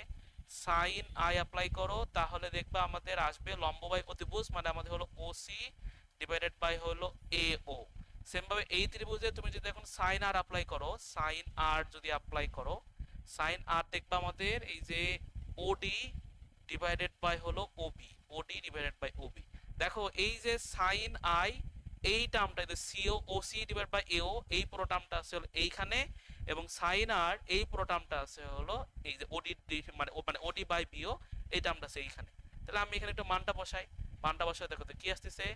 সাইন আই অ্যাপ্লাই করো, তাহলে দেখবা আমাদের আসবে লম্ববাই অতিভুজ, মানে আমাদের হলো ওসি ডিভাইডেড বাই হলো এও। সেম ভাবে এই ত্রিভুজে তুমি যদি এখন সাইন আর অ্যাপ্লাই করো, সাইন আর যদি অ্যাপ্লাই করো, সাইন আর দেখবা আমাদের এই যে ওডি ডিভাইডেড বাই হলো ওবি, ওডি ডিভাইডেড বাই ওবি। দেখো এই যে সাইন আই এই টার্মটা এই যে সিও ওসি ডিভাইড বাই এও এই পুরো টার্মটা আছে হলো এইখানে, এবং সাইন আর এই পুরো টার্মটা আছে হলো এই যে ওডি মানে ওডি বাই বিও এই টার্মটা আছে এইখানে। তাহলে আমি এখানে একটু মানটা বসাই, মানটা বসাই দেখো তো কি আসতেছে,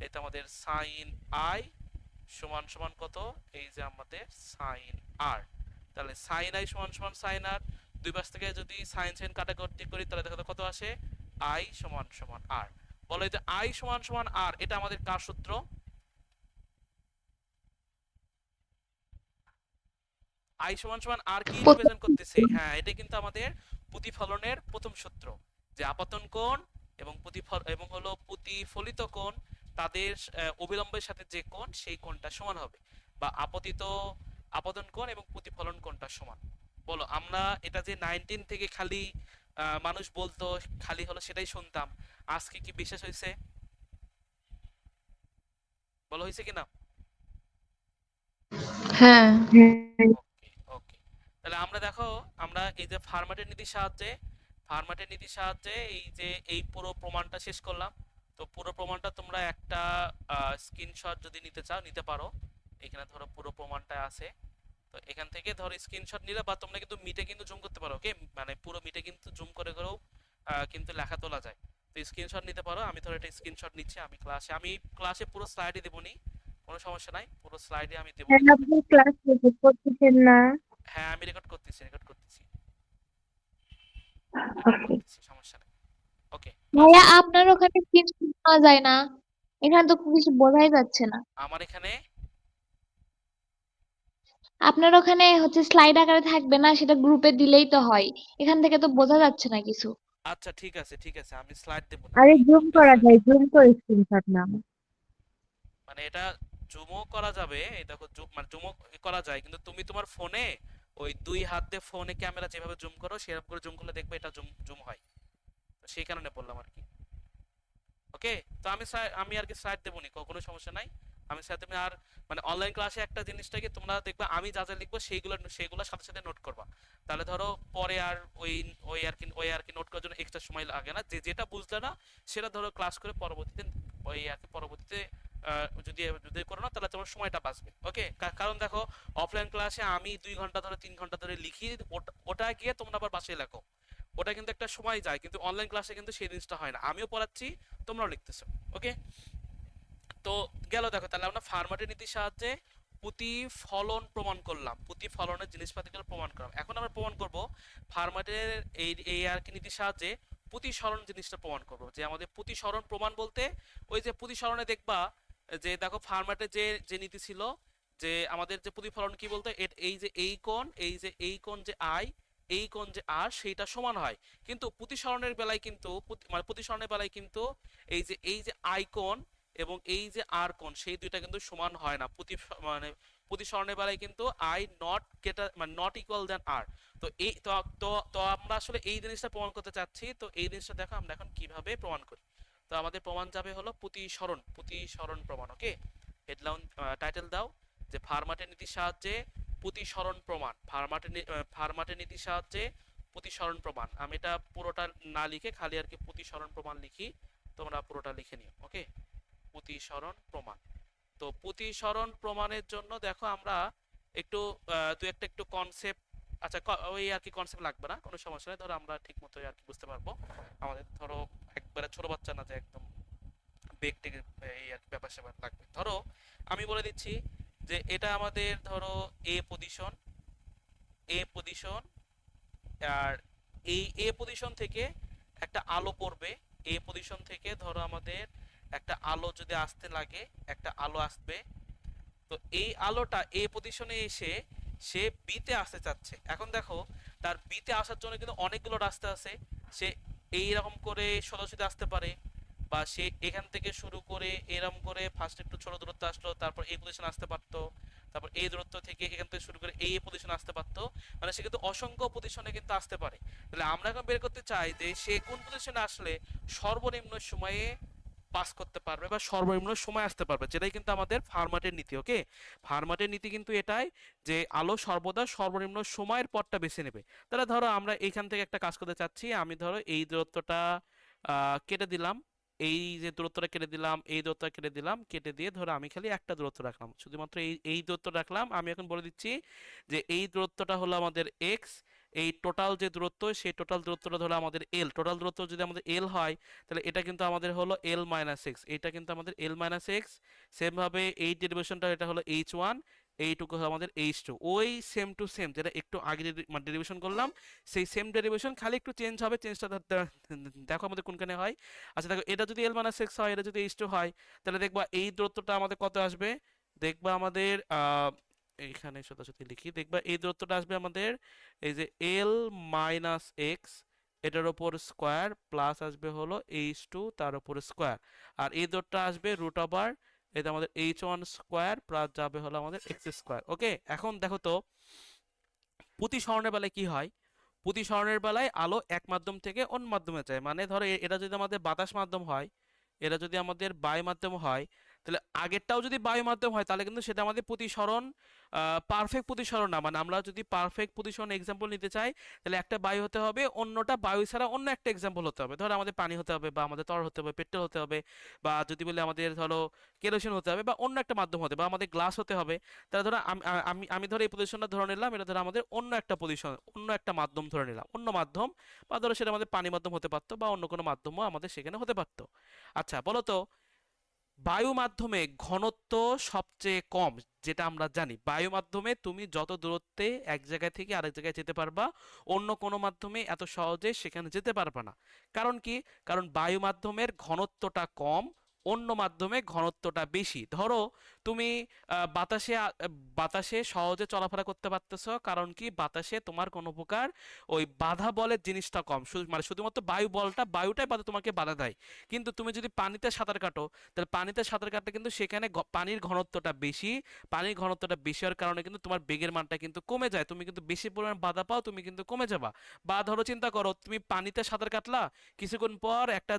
এই তো আমাদের সাইন আই সমান সমান কত, এই যে আমাদের সাইন আর। তাহলে সাইন আই সমান সমান সাইন আর, দুই পাশ থেকে যদি সাইন সাইন কাটাকাটি করি তাহলে দেখো তো কত আসে, আই সমান সমান আর। বলো এই যে আই সমান সমান আর এটা আমাদের কার সূত্র? আই সমান সমান আর কি রিপ্রেজেন্ট করতেছে? হ্যাঁ, এটা কিন্তু আমাদের প্রতিফলনের প্রথম সূত্র, যে আপতন কোণ এবং এবং হলো প্রতিফলিত কোণ তাদের অবিলম্বের সাথে যে কোণ সেই কোণটা সমান হবে, বা আপতন কোণ এবং প্রতিফলন কোণটা সমান। বলো আমরা এটা যে 19 থেকে খালি মানুষ বলতো, খালি হলো সেটাই শুনতাম, আজকে কি বিশ্বাস হয়েছে? বলো হয়েছে কিনা? হ্যাঁ। ওকে ওকে, তাহলে আমরা দেখো আমরা এই যে ফার্মাটের নীতির সাহায্যে এই যে এই পুরো প্রমাণটা শেষ করলাম। তো পুরো প্রমাণটা তোমরা একটা স্ক্রিনশট যদি নিতে চাও নিতে পারো, এখানে ধরো পুরো প্রমাণটা আছে। তো এখান থেকে ধরো স্ক্রিনশট নিলে, বা তোমরা কিন্তু মিটে কিন্তু জুম করতে পারো, ওকে, মানে পুরো মিটে কিন্তু জুম করে করেও কিন্তু লেখা তোলা যায়। তো স্ক্রিনশট নিতে পারো, আমি ধরো একটা স্ক্রিনশট নিচ্ছি। আমি ক্লাসে পুরো স্লাইডে দেবনি, কোনো সমস্যা নাই, পুরো স্লাইডে আমি দেবো। আপনি ক্লাস রেকর্ড করতেছেন না? হ্যাঁ আমি রেকর্ড করতেছি ওকে। সমস্যা নেই। ওকে, ভাইয়া আপনার ওখানে কিছু পাওয়া যায় না, এখানে তো কিছু বোঝাই যাচ্ছে না। আমার এখানে আপনার ওখানে হচ্ছে স্লাইড আকারে থাকবে না, সেটা গ্রুপে দিলেই তো হয়, এখান থেকে তো বোঝা যাচ্ছে না কিছু। আচ্ছা ঠিক আছে, আমি স্লাইড দেব না, আরে আমি জুম গ্রুপে করা স্লাইড, যায়, জুম করে স্ক্রিনশট নাও। মানে এটা জুমও করা যাবে, এই দেখো জুম মানে জুমও করা যায়, কিন্তু তুমি তোমার ফোনে ওই দুই হাত দিয়ে ফোনে ক্যামেরা যেভাবে জুম করো সেরকম করে জুম করলে দেখবে এটা জুম জুম হয়, তো সেই কারণে বললাম আর কি। ওকে, তো আমি আর কি স্লাইড দেবো নি, কোনো সমস্যা নাই, আমি স্লাইড দেবো। আর মানে অনলাইন ক্লাসে একটা জিনিসটাকে তোমরা দেখবা আমি যা যা লিখবো সেইগুলোর সাথে সাথে নোট করবা, তাহলে ধরো পরে আর ওই আর কি নোট করার জন্য এক্সট্রা সময় লাগে না, যেটা বুঝলে না সেটা ধরো ক্লাস করে পরবর্তীতে পরবর্তীতে যদি যদি করো না তাহলে তোমার সময়টা বাঁচবে। ওকে, কারণ দেখো অফলাইন ক্লাসে আমি 2 ঘন্টা ধরে 3 ঘন্টা ধরে লিখি, ওটা গিয়ে তোমরা আবার বাসায় লেখো, ওটা কিন্তু একটা সময় যায়, কিন্তু অনলাইন ক্লাসে কিন্তু সেই জিনিসটা হয় না, আমিও পড়াচ্ছি তোমরাও লিখতেছো। ওকে, তো গেল দেখো, তাহলে আমরা ফার্মাটের নীতির সাহায্যে প্রতিফলন প্রমাণ করলাম, প্রতিফলনের জিনিসপাতিগুলো প্রমাণ করলাম। এখন আমরা প্রমাণ করব ফার্মাটের এই আর কি নীতির সাহায্যে প্রতিসরণ জিনিসটা প্রমাণ করব। যে আমাদের প্রতিসরণ প্রমাণ বলতে ওই যে প্রতিসরণে দেখবা যে দেখো ফার্মাটের যে নীতি ছিল, যে আমাদের যে প্রতিফলন কি বলতো, এই যে এই কোণ যে আই, এই কোণ যে আর, সেইটা সমান হয়। কিন্তু প্রতিসরণের বেলায় কিন্তু মানে প্রতিসরণের বেলায় কিন্তু এই যে আই কোণ এবং এই যে আর কোণ সেই দুইটা কিন্তু সমান হয় না, মানে প্রতিসরণের বেলায় কিন্তু আই নট গ্রেটার মানে নট ইকুয়াল দ্যান আর। তো এই তো তো তো আমরা আসলে এই জিনিসটা প্রমাণ করতে চাচ্ছি, তো এই জিনিসটা দেখো আমরা এখন কিভাবে প্রমাণ করি। তো আমাদের প্রমাণ যাবে হলো প্রতিসরণ প্রমাণ। ওকে, হেডলাইন টাইটেল দাও যে ফার্মাটের নীতির সাহায্যে প্রতিসরণ প্রমাণ, ফার্মাটের নীতির সাহায্যে প্রতিসরণ প্রমাণ। আমি এটা পুরোটা না লিখে খালি আর কি প্রতিসরণ প্রমাণ লিখি, তোমরা পুরোটা লিখে নিও। ওকে, প্রতিসরণ প্রমাণ। তো প্রতিসরণ প্রমাণের জন্য দেখো আমরা একটু দুই একটা একটু কনসেপ্ট, আচ্ছা ওই আর কি কনসেপ্ট লাগবে না, কোনো সমস্যা নেই, ধরো আমরা ঠিক মতো আর কি বুঝতে পারবো। আমাদের ধরো একবারে ছোট বাচ্চা না যে একদম বেগ টেগে এই আর কি ব্যাপার স্যাপার লাগবে। ধরো আমি বলে দিচ্ছি যে এটা আমাদের ধরো এ পজিশন, আর এই এ পজিশন থেকে একটা আলো পড়বে, এ পজিশন থেকে ধরো আমাদের একটা আলো যদি আসতে লাগে, একটা আলো আসবে, তো এই আলোটা এ পজিশনে এসে সে বিতে আসতে চাচ্ছে। এখন দেখো তার বিতে আসার জন্য কিন্তু অনেকগুলো রাস্তা আছে, সে এইরকম করে সোজাসুজি আসতে পারে, বা সে এখান থেকে শুরু করে এরকম করে ফার্স্ট একটু ছোট দূরত্ব আসলো, তারপর এই পজিশন আসতে পারতো, তারপর এই দূরত্ব থেকে এখান থেকে শুরু করে এই পজিশন আসতে পারতো, মানে সে কিন্তু অসংখ্য পজিশনে কিন্তু আসতে পারে। তাহলে আমরা এখন বের করতে চাই যে সে কোন পজিশনে আসলে সর্বনিম্ন সময়ে পাস করতে পারবে বা সর্বনিম্ন সময় আসতে পারবে, যেটাই কিন্তু আমাদের ফার্মাটের নীতি। ওকে, ফার্মাটের নীতি কিন্তু এটাই যে আলো সর্বদা সর্বনিম্ন সময়ের পথটা বেছে নেবে। তাহলে ধরো আমরা এইখান থেকে একটা কাজ করতে চাচ্ছি, আমি ধরো এই দূরত্বটা কেটে দিলাম, এই যে দূরত্বটা কেটে দিলাম, এই দূরত্বটা কেটে দিলাম, কেটে দিয়ে ধরো আমি খালি একটা দূরত্ব রাখলাম, শুধুমাত্র এই দূরত্ব রাখলাম। আমি এখন বলে দিচ্ছি যে এই দূরত্বটা হলো আমাদের এক্স, এই টোটাল যে দূরত্ব সেই টোটাল দূরত্বটা ধরো আমাদের এল, টোটাল দূরত্ব যদি আমাদের এল হয় তাহলে এটা কিন্তু আমাদের হলো এল মাইনাস এক্স, এটা কিন্তু আমাদের এল মাইনাস এক্স। সেমভাবে এই ডেরিভেশনটা এটা হলো এইচ ওয়ান, এইটুকু হলো আমাদের এইচ টু, ওই সেম টু সেম যেটা একটু আগে ডেরিভেশন করলাম সেই সেম ডেরিভেশন, খালি একটু চেঞ্জ হবে, চেঞ্জটা দেখো আমাদের কোনখানে হয়। আচ্ছা দেখো, এটা যদি এল মাইনাস এক্স হয়, এটা যদি এইচ টু হয়, তাহলে দেখবা এই দূরত্বটা আমাদের কত আসবে, দেখবা আমাদের এইখানে সোজাসুজি লিখি, দেখবা এই দূরত্বটা আসবে আমাদের এই যে এল মাইনাস এক্স এটার ওপর স্কোয়ার প্লাস আসবে হলো এইচ টু তার উপর স্কোয়ার, আর এই দূরত্বটা আসবে রুট ওভার এটা আমাদের এইচ ওয়ান স্কোয়ার প্লাস যাবে হলো আমাদের এক্স স্কোয়ার। ওকে, এখন দেখো তো প্রতিসরণের বেলায় কি হয়। প্রতিসরণের বেলায় আলো এক মাধ্যম থেকে অন্য মাধ্যমে যায়, মানে ধরো এটা যদি আমাদের বাতাস মাধ্যম হয়, এটা যদি আমাদের বায়ু মাধ্যম হয়, তাহলে আগেরটাও যদি বায়ু মাধ্যম হয় তাহলে কিন্তু সেটা আমাদের প্রতিসরণ পারফেক্ট প্রতিসরণ না। মানে আমরা যদি পারফেক্ট প্রতিসরণ এক্সাম্পল নিতে চাই তাহলে একটা বায়ু হতে হবে, অন্যটা বায়ু ছাড়া অন্য একটা এক্সাম্পল হতে হবে। ধরো আমাদের পানি হতে হবে, বা আমাদের তরল হতে হবে, পেট্রোল হতে হবে, বা যদি বলি আমাদের ধরো কেরোসিন হতে হবে, বা অন্য একটা মাধ্যম হতে, বা আমাদের গ্লাস হতে হবে। তাহলে ধরো আমি ধরো এই পজিশনটা ধরে নিলাম, এটা ধরো আমাদের অন্য একটা পজিশন, অন্য একটা মাধ্যম ধরে নিলাম, অন্য মাধ্যম, বা ধরো সেটা আমাদের পানি মাধ্যম হতে পারতো, বা অন্য কোনো মাধ্যমও আমাদের সেখানে হতে পারতো। আচ্ছা বলো তো, বায়ু মাধ্যমে ঘনত্ব সবচেয়ে কম, যেটা আমরা জানি বায়ু মাধ্যমে তুমি যত দূরত্বে এক জায়গা থেকে আরেক জায়গায় যেতে পারবা, অন্য কোনো মাধ্যমে এত সহজে সেখানে যেতে পারবা না। কারণ কি? কারণ বায়ু মাধ্যমের ঘনত্বটা কম, অন্য মাধ্যমে ঘনত্বটা বেশি। ধরো তুমি বাতাসে সহজে চলাফেরা করতে পারতেছো, কারণ কি বাতাসে তোমার কোনো প্রকার ওই বাধা বলের জিনিসটা কম, মানে শুধুমাত্র বায়ুটাই তোমাকে বাধা দেয়। কিন্তু তুমি যদি পানিতে সাঁতার কাটো, তাহলে পানিতে সাঁতার কাটলে কিন্তু সেখানে পানির ঘনত্বটা বেশি, পানির ঘনত্বটা বেশি হওয়ার কারণে কিন্তু তোমার বেগের মানটা কিন্তু কমে যায়, তুমি কিন্তু বেশি পরিমাণ বাধা পাও, তুমি কিন্তু কমে যাবা। বা ধরো চিন্তা করো, তুমি পানিতে সাঁতার কাটলা, কিছুক্ষণ পর একটা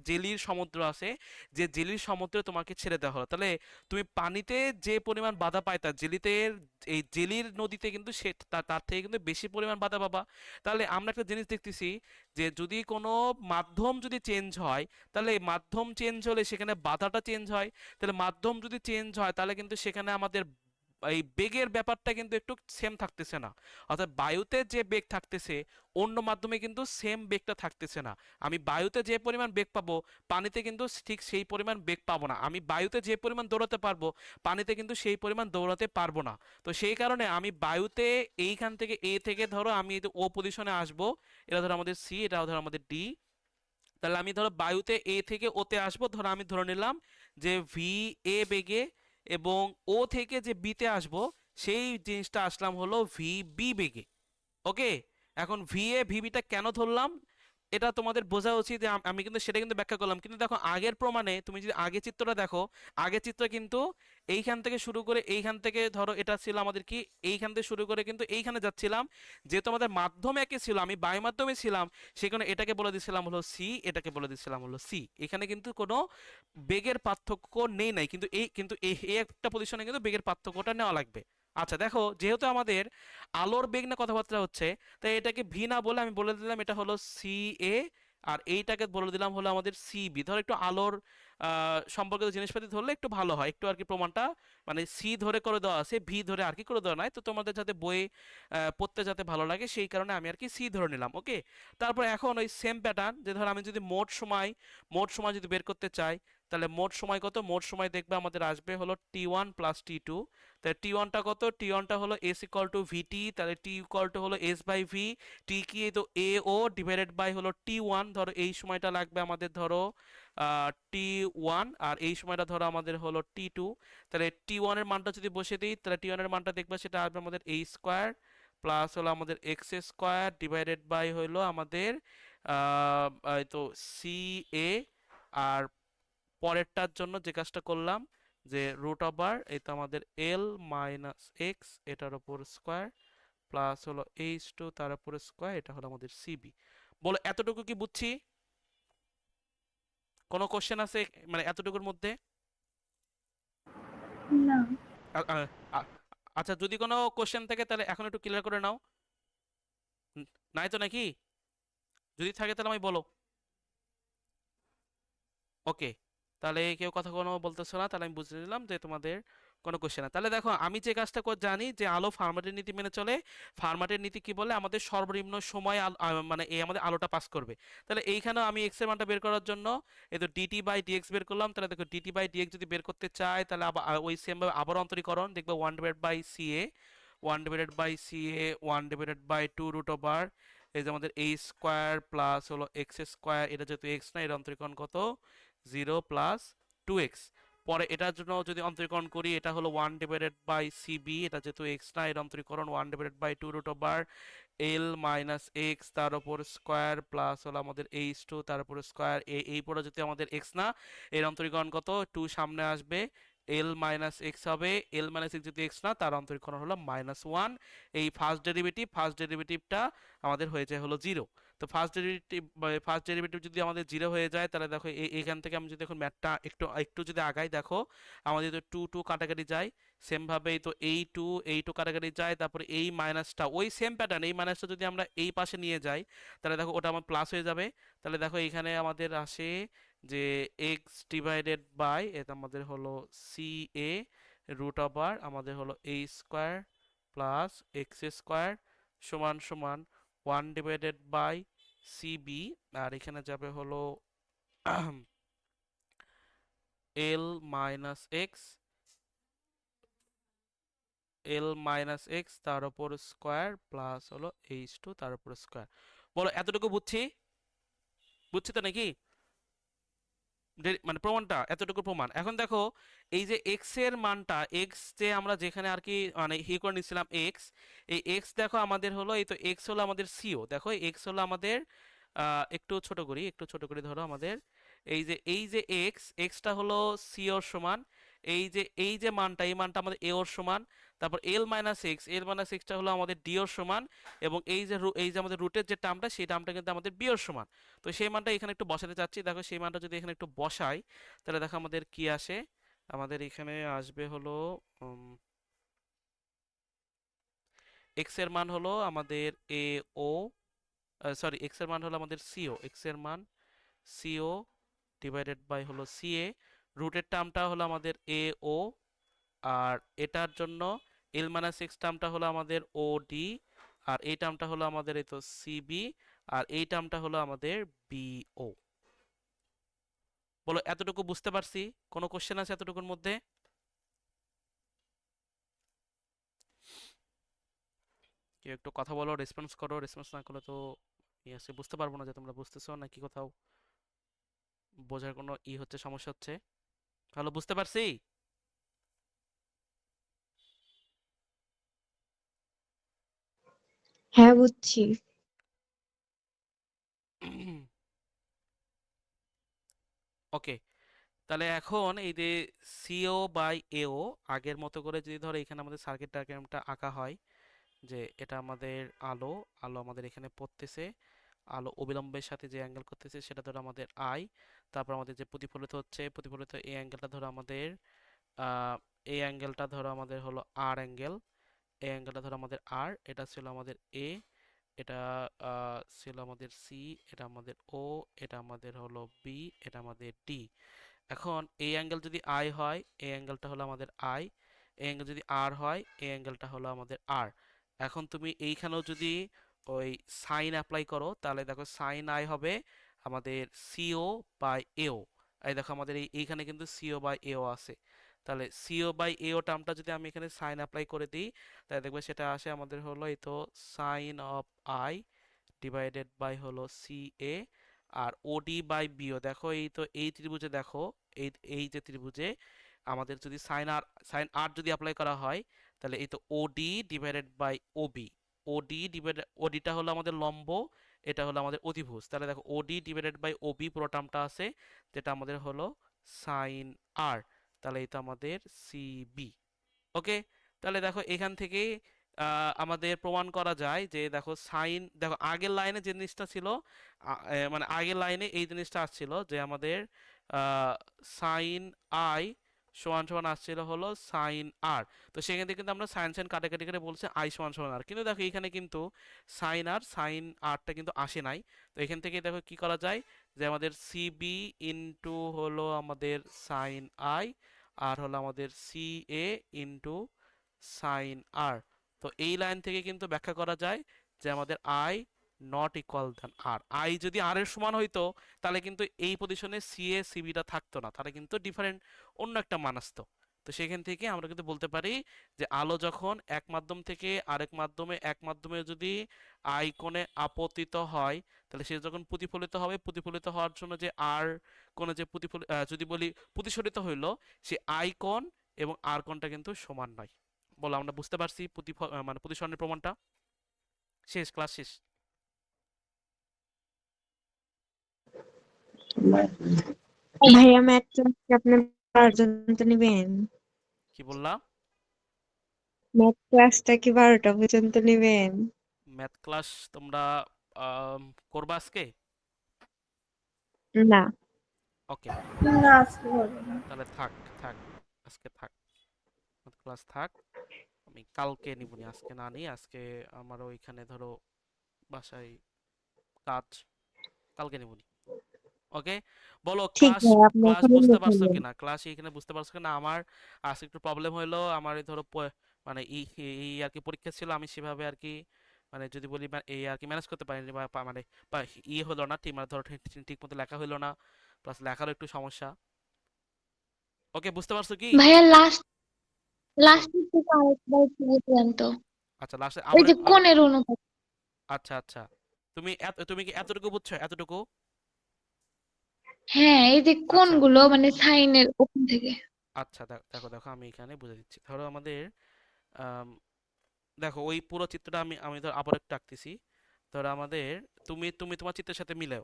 জেলির সমুদ্র আছে, যে জেলির সমুদ্রে তোমাকে ছেড়ে দেওয়া হলো, তাহলে তুমি পানিতে যে পরিমাণ বাধা পাইতা জেলিতে, এই জেলির নদীতে কিন্তু সে তার থেকে কিন্তু বেশি পরিমাণ বাধা পাবা। তাহলে আমরা একটা জিনিস দেখতেছি যে যদি কোনো মাধ্যম যদি চেঞ্জ হয়, তাহলে এই মাধ্যম চেঞ্জ হলে সেখানে বাধাটা চেঞ্জ হয়, তাহলে মাধ্যম যদি চেঞ্জ হয় তাহলে কিন্তু সেখানে আমাদের এই বেগের ব্যাপারটা কিন্তু একটু সেম থাকতেছে না। অর্থাৎ বায়ুতে যে বেগ থাকতেছে অন্য মাধ্যমে কিন্তু সেম বেগটা থাকতেছে না। আমি বায়ুতে যে পরিমাণ বেগ পাবো পানিতে কিন্তু ঠিক সেই পরিমাণ বেগ পাবো না। আমি বায়ুতে যে পরিমাণ দৌড়াতে পারবো পানিতে কিন্তু সেই পরিমাণ দৌড়াতে পারবো না। তো সেই কারণে আমি বায়ুতে এইখান থেকে এ থেকে ধরো আমি ও পজিশনে আসবো, এটা ধরো আমাদের সি, এটা ধরো আমাদের ডি, তাহলে আমি ধরো বায়ুতে এ থেকে ওতে আসবো, ধরো আমি ধরে নিলাম যে ভি এ বেগে, এবং ও থেকে যে বিতে আসবো সেই জিনিসটা আসলাম হলো ভি বি বেগে। ওকে, এখন ভি এ ভিবিটা কেন ধরলাম এটা তোমাদের বোঝা উচিত, যে আমি কিন্তু সেটা কিন্তু ব্যাখ্যা করলাম। কিন্তু দেখো আগের প্রমাণে তুমি যদি আগের চিত্রটা দেখো, আগের চিত্র কিন্তু এইখান থেকে শুরু করে এইখান থেকে ধরো এটা ছিল আমাদের কি, এইখান থেকে শুরু করে কিন্তু এইখানে যাচ্ছিলাম, যেহেতু আমাদের মাধ্যম একই ছিল, আমি বায়ু মাধ্যমে ছিলাম, সেখানে এটাকে বলে দিচ্ছিলাম হলো সি, এটাকে বলে দিচ্ছিলাম হলো সি। এখানে কিন্তু কোনো বেগের পার্থক্য নাই, কিন্তু এই একটা পজিশনে কিন্তু বেগের পার্থক্যটা নেওয়া লাগবে। আচ্ছা দেখো, যেহেতু আমাদের আলোর বেগ না কথাবার্তা হচ্ছে, তাই এটাকে ভি না বলে আমি বলে দিলাম এটা হলো সি এ, আর এইটাকে বলে দিলাম হলো আমাদের সি বি। ধর একটু আলোর সম্পর্কিত জিনিসপাতি ধরলে একটু ভালো হয়, একটু আর কি প্রমাণটা, মানে সি ধরে করে দেওয়া আছে, ভি ধরে আর কি করে দেওয়া নাই, তো তোমাদের যাতে বই পড়তে যাতে ভালো লাগে সেই কারণে আমি আর কি সি ধরে নিলাম। ওকে, তারপর এখন ওই সেম প্যাটার্ন, যে ধর আমি যদি মোট সময় যদি বের করতে চাই, তাহলে মোট সময় কত, মোট সময় দেখবে আমাদের আসবে হলো টি ওয়ান প্লাস টি টু। তাহলে টি ওয়ানটা কত, টি ওয়ানটা হলো এস ইকুয়াল টু ভিটি, তাহলে টি ইকুয়াল টু হলো এস বাই ভি, টি কি তো এ ও ডিভাইডেড বাই হলো টি ওয়ান, ধরো এই সময়টা লাগবে আমাদের ধরো টি ওয়ান, আর এই সময়টা ধরো আমাদের হলো টি টু। তাহলে টি ওয়ানের মানটা যদি বসে দিই, তাহলে টি ওয়ানের মানটা দেখবে সেটা আসবে আমাদের এই স্কোয়ার প্লাস হলো আমাদের এক্স স্কোয়ার ডিভাইডেড বাই হলো আমাদের এই তো সি এ, আর পরেরটার জন্য যে কাজটা করলাম যে রুট ওভার এই তো আমাদের এল মাইনাস এক্স এটার উপর স্কোয়ার প্লাস হলো এইচ টু তার উপর স্কোয়ার, এটা হলো আমাদের সিবি। বলো এতটুকু কি বুঝছি? কোনো কোশ্চেন আছে মানে এতটুকুর মধ্যে? না। আ- আ- আ- আচ্ছা, যদি কোনো কোশ্চেন থাকে তাহলে এখন একটু ক্লিয়ার করে নাও। নাই তো নাকি? যদি থাকে তাহলে আমি বলো। ওকে, তাহলে কেউ কথা কোনো বলতেছো না, তাহলে আমি বুঝে নিলাম যে তোমাদের কোনো কোশ্চেন না। তাহলে দেখো, আমি যে কাজটা জানি যে আলো ফার্মাটের নীতি মেনে চলে। ফার্মাটের নীতি কি বলে? আমাদের সর্বনিম্ন সময় মানে এই আমাদের আলোটা পাস করবে। তাহলে এইখানেও আমি এক্স এর মানটা বের করার জন্য এই তো ডিটি বাই ডিএক্স বের করলাম। তাহলে দেখো, ডিটি বাই ডিএক্স যদি বের করতে চাই তাহলে আবার ওই সেম ভাবে আবার অন্তরীকরণ, দেখবে 1//CA 1//2 এই যে আমাদের a স্কোয়ার প্লাস হলো এক্স স্কোয়ার, এটা যেহেতু এক্স না, এর অন্তরীকরণ কত? 0 + 2x। পরে এটার জন্য যদি অন্তরীকরণ করি, এটা হলো 1//CB, এটা যেহেতু এক্স না, এর অন্তরীকরণ 1//2 L - x তার উপর স্কোয়ার প্লাস হলো আমাদের h2 তার উপর স্কোয়ার। এই পরে যদি আমাদের এক্স না, এর অন্তরীকরণ কত? 2 সামনে আসবে, L - x হবে। L - x যদি এক্স না, তার অন্তরীকরণ হলো -1। এই ফার্স্ট ডেরিভেটিভটা আমাদের হয়ে যায় হলো 0। তো ফার্স্ট ডেরিভেটিভ যদি আমাদের 0 হয়ে যায়, তাহলে দেখো এইখান থেকে আমি যদি এখন ম্যাথটা একটু একটু যদি আগাই, দেখো আমাদের তো 2 2 কাটাকাটি যায়। সেম ভাবেই তো এই টু কাটাকাটি যায়, তারপরে এই মাইনাসটা ওই সেম প্যাটার্ন, এই মাইনাসটা যদি আমরা এই পাশে নিয়ে যাই, তাহলে দেখো ওটা আমার প্লাস হয়ে যাবে। তাহলে দেখো এখানে আমাদের আসে যে এক্স ডিভাইডেড বাই, এটা আমাদের হলো সি এ √ আমাদের হলো a square plus x square সমান সমান 1//CB। আর এখানে যাবে হলো L - x তার উপর স্কোয়ার প্লাস হলো h2 তার উপর স্কোয়ার। বলো, এতটুকু বুঝছি? বুঝছি তো নাকি? মানে প্রমাণটা এতটুকু প্রমাণ। এখন দেখো, এই যে এক্স এর মানটা, এক্স যে আমরা যেখানে আর কি মানে হি করে নিছিলাম এক্স, এই এক্স দেখো আমাদের হলো, এই তো এক্স হলো আমাদের সিও। দেখো এক্স হলো আমাদের একটু ছোট করি ধরো আমাদের এই যে এক্সটা হলো সিওর সমান, এই যে মানটা, এই মানটা আমাদের এ ওর সমান। তারপর L - xটা হলো আমাদের ডি ওর সমান, এবং এই যে আমাদের রুটের যে টার্মটা, সেই টার্মটা কিন্তু আমাদের বি ওর সমান। তো সেই মানটা এখানে একটু বসাতে চাচ্ছি। দেখো সেই মানটা যদি এখানে একটু বসাই, তাহলে দেখো আমাদের কি আসে। আমাদের এখানে আসবে হলো এক্স এর মান হলো আমাদের এ ও, সরি, এক্স এর মান হলো আমাদের সিও, এক্স এর মান সিও ডিভাইডেড বাই হলো সিএ। রুটের টার্মটা হলো আমাদের এ ও, আর এটার জন্য L - x টার্মটা হলো আমাদের ও ডি, আর এই টার্মটা হলো আমাদের এই তো সিবি, আর এই টার্মটা হলো আমাদের বিও। বলো, এতটুকু বুঝতে পারছি? কোনো কোশ্চেন আছে এতটুকুর মধ্যে? কেউ একটু কথা বলো, রেসপন্স করো। রেসপন্স না করলে তো আছে, বুঝতে পারবো না যে তোমরা বুঝতেছো নাকি কোথাও বোঝার কোনো হচ্ছে, সমস্যা হচ্ছে। হ্যালো, বুঝতে পারছি? হ্যাঁ, বুঝছি। ওকে, তাহলে এখন এই যে সিও বাই এও, আগের মতো করে যদি ধরো এখানে আমাদের সার্কিট ডায়াগ্রামটা আঁকা হয়, যে এটা আমাদের আলো, আলো আমাদের এখানে পড়তেছে, আলো অবিলম্বের সাথে যে অ্যাঙ্গেল করতেছে সেটা ধরো আমাদের আই। তারপর আমাদের যে প্রতিফলিত হচ্ছে, প্রতিফলিত এই অ্যাঙ্গেলটা ধরো আমাদের এই অ্যাঙ্গেলটা ধরো আমাদের হলো আর অ্যাঙ্গেল, এই অ্যাঙ্গেলটা ধরো আমাদের আর, এটা ছিল আমাদের এ, এটা ছিল আমাদের সি, এটা আমাদের ও, এটা আমাদের হলো বি, এটা আমাদের ডি। এখন এই অ্যাঙ্গেল যদি আই হয়, এই অ্যাঙ্গেলটা হলো আমাদের আই। এই অ্যাঙ্গেল যদি আর হয়, এই অ্যাঙ্গেলটা হলো আমাদের আর। এখন তুমি এইখানেও যদি ওই সাইন অ্যাপ্লাই করো, তাহলে দেখো সাইন আই হবে আমাদের সিও বাই এও। এই দেখো আমাদের এইখানে কিন্তু সিও বাই এও আছে। তাহলে সিও বাই এও টার্মটা যদি আমি এখানে সাইন অ্যাপ্লাই করে দিই, তাহলে দেখবে সেটা আসে আমাদের হলো এই তো sine of I divided by হলো সি এ। আর ওডি বাই বিও, দেখো এই তো এই ত্রিভুজে, দেখো এই এই যে ত্রিভুজে আমাদের যদি সাইন আর যদি অ্যাপ্লাই করা হয়, তাহলে এই তো ওডি ডিভাইডেড বাই ওবি। ওডিটা হলো আমাদের লম্ব, এটা হলো আমাদের অতিভুজ। তাহলে দেখো ওডি ডিভাইডেড বাই ওবি পুরো টার্মটা আছে, যেটা আমাদের হলো সাইন আর। তাহলে এটা আমাদের সিবি। ওকে, তাহলে দেখো এখান থেকে আমাদের প্রমাণ করা যায় যে দেখো আগের লাইনে যে জিনিসটা ছিল, মানে আগের লাইনে এই জিনিসটা আসছিল যে আমাদের সাইন আই সমান সমান আসছিল হলো সাইন আর। তো সেখান থেকে কিন্তু আমরা সাইন সাইন কাটাকাটি করে বলছি আই সমান সমান আর, কিন্তু দেখো এখানে কিন্তু সাইন আরটা কিন্তু আসে নাই। তো এখান থেকে দেখো কি করা যায়, যে আমাদের সিবি ইন্টু হলো আমাদের সাইন আই আর হলো আমাদের সি এ ইন্টু সাইন আর। তো এই লাইন থেকে কিন্তু ব্যাখ্যা করা যায় যে আমাদের I not equal than R. I যদি আর এর সমান হইতো তাহলে কিন্তু এই পজিশনে সি এ সিবিটা থাকতো না, তাহলে কিন্তু ডিফারেন্ট অন্য একটা মান আসতো। তো সেখান থেকে আমরা কিন্তু বলতে পারি যে আলো যখন এক মাধ্যম থেকে আরেক মাধ্যমে, এক মাধ্যমে যদি আইকনে আপতিত হয় তাহলে সে যখন প্রতিফলিত হবে, প্রতিফলিত হওয়ার জন্য যে আর কোণে যে যদি বলি প্রতিসরিত হইলো, সে আইকন এবং আর কোণটা কিন্তু সমান নয়। বলো আমরা বুঝতে পারছি মানে প্রতিসরণের প্রমাণটা? শেষ, ক্লাস শেষ। ভাইয়া ম্যাথ ক্লাস কি আপনি 12 পর্যন্ত নেবেন? কি বললা? ম্যাথ ক্লাসটা কি 12টা পর্যন্ত নেবেন? ম্যাথ ক্লাস তোমরা করবা আজকে? না। ওকে, না আজকে হবে না। তাহলে থাক থাক, আজকে থাক, ম্যাথ ক্লাস থাক। আমি কালকে নিবনি, আজকে না নিই। আজকে আমার ওইখানে ধরো বাসায় কাজ, কালকে নিবনি। ওকে, বলো ঠিক ক্লাস, ভাই, আপনি ক্লাস এখনই বুঝতে লিখে পারছো নিন। কিনা? ক্লাস এইখানে বুঝতে পারছো কিনা? আমার আজকে একটু প্রবলেম হলো, আমার এই ধরো মানে এই আর কি পরীক্ষা ছিল, আমি সেভাবে আর কি মানে যদি বলি এই আর কি ম্যানেজ করতে পারিনি, মানে বা হলো না ঠিক, মানে ধরো ঠিক মতো লেখা হলো না, প্লাস লেখারও একটু সমস্যা। ওকে, বুঝতে পারছো কি? ভাইয়া লাস্ট বল। লাস্টের থেকে আরেকবার একটু বুঝলেন তো, আচ্ছা, লাস্টে ওই আবার যে আবার। কোণের অনুপাত। আচ্ছা আচ্ছা, তুমি কি এতটুকু বুঝছো? এতটুকু? হ্যাঁ, এই যে আচ্ছা কোণগুলো মানে সাইনের ওখান থেকে। আচ্ছা, দেখো দেখো আমি এখানে বুঝে দিচ্ছি। ধরো আমাদের আম, দেখো ওই পুরো চিত্রটা আমি আমি ধর আবার একটু আঁকতেছি। ধরো আমাদের, তুমি তুমি তোমার চিত্রের সাথে মিলাও।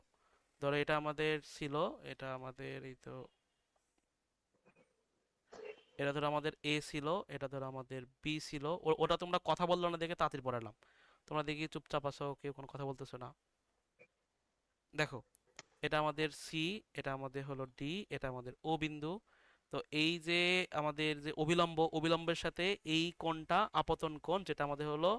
ধরো এটা আমাদের ছিল, এটা আমাদের এই তো, এটা ধরো আমাদের এ ছিল, এটা ধরো আমাদের বি ছিল। ওটা তোমরা কথা বললো না দেখে তাড়াতাড়ি পড়ালাম, তোমরা দেখি চুপচাপ আছো, কেউ কোনো কথা বলতেছো না। দেখো এটা আমাদের সি, এটা আমাদের হলো ডি, এটা আমাদের ও বিন্দু। তো এই যে আমাদের যে অবিলম্বের সাথে এই কোণটা আপতন কোণ, যেটা আমাদের হলো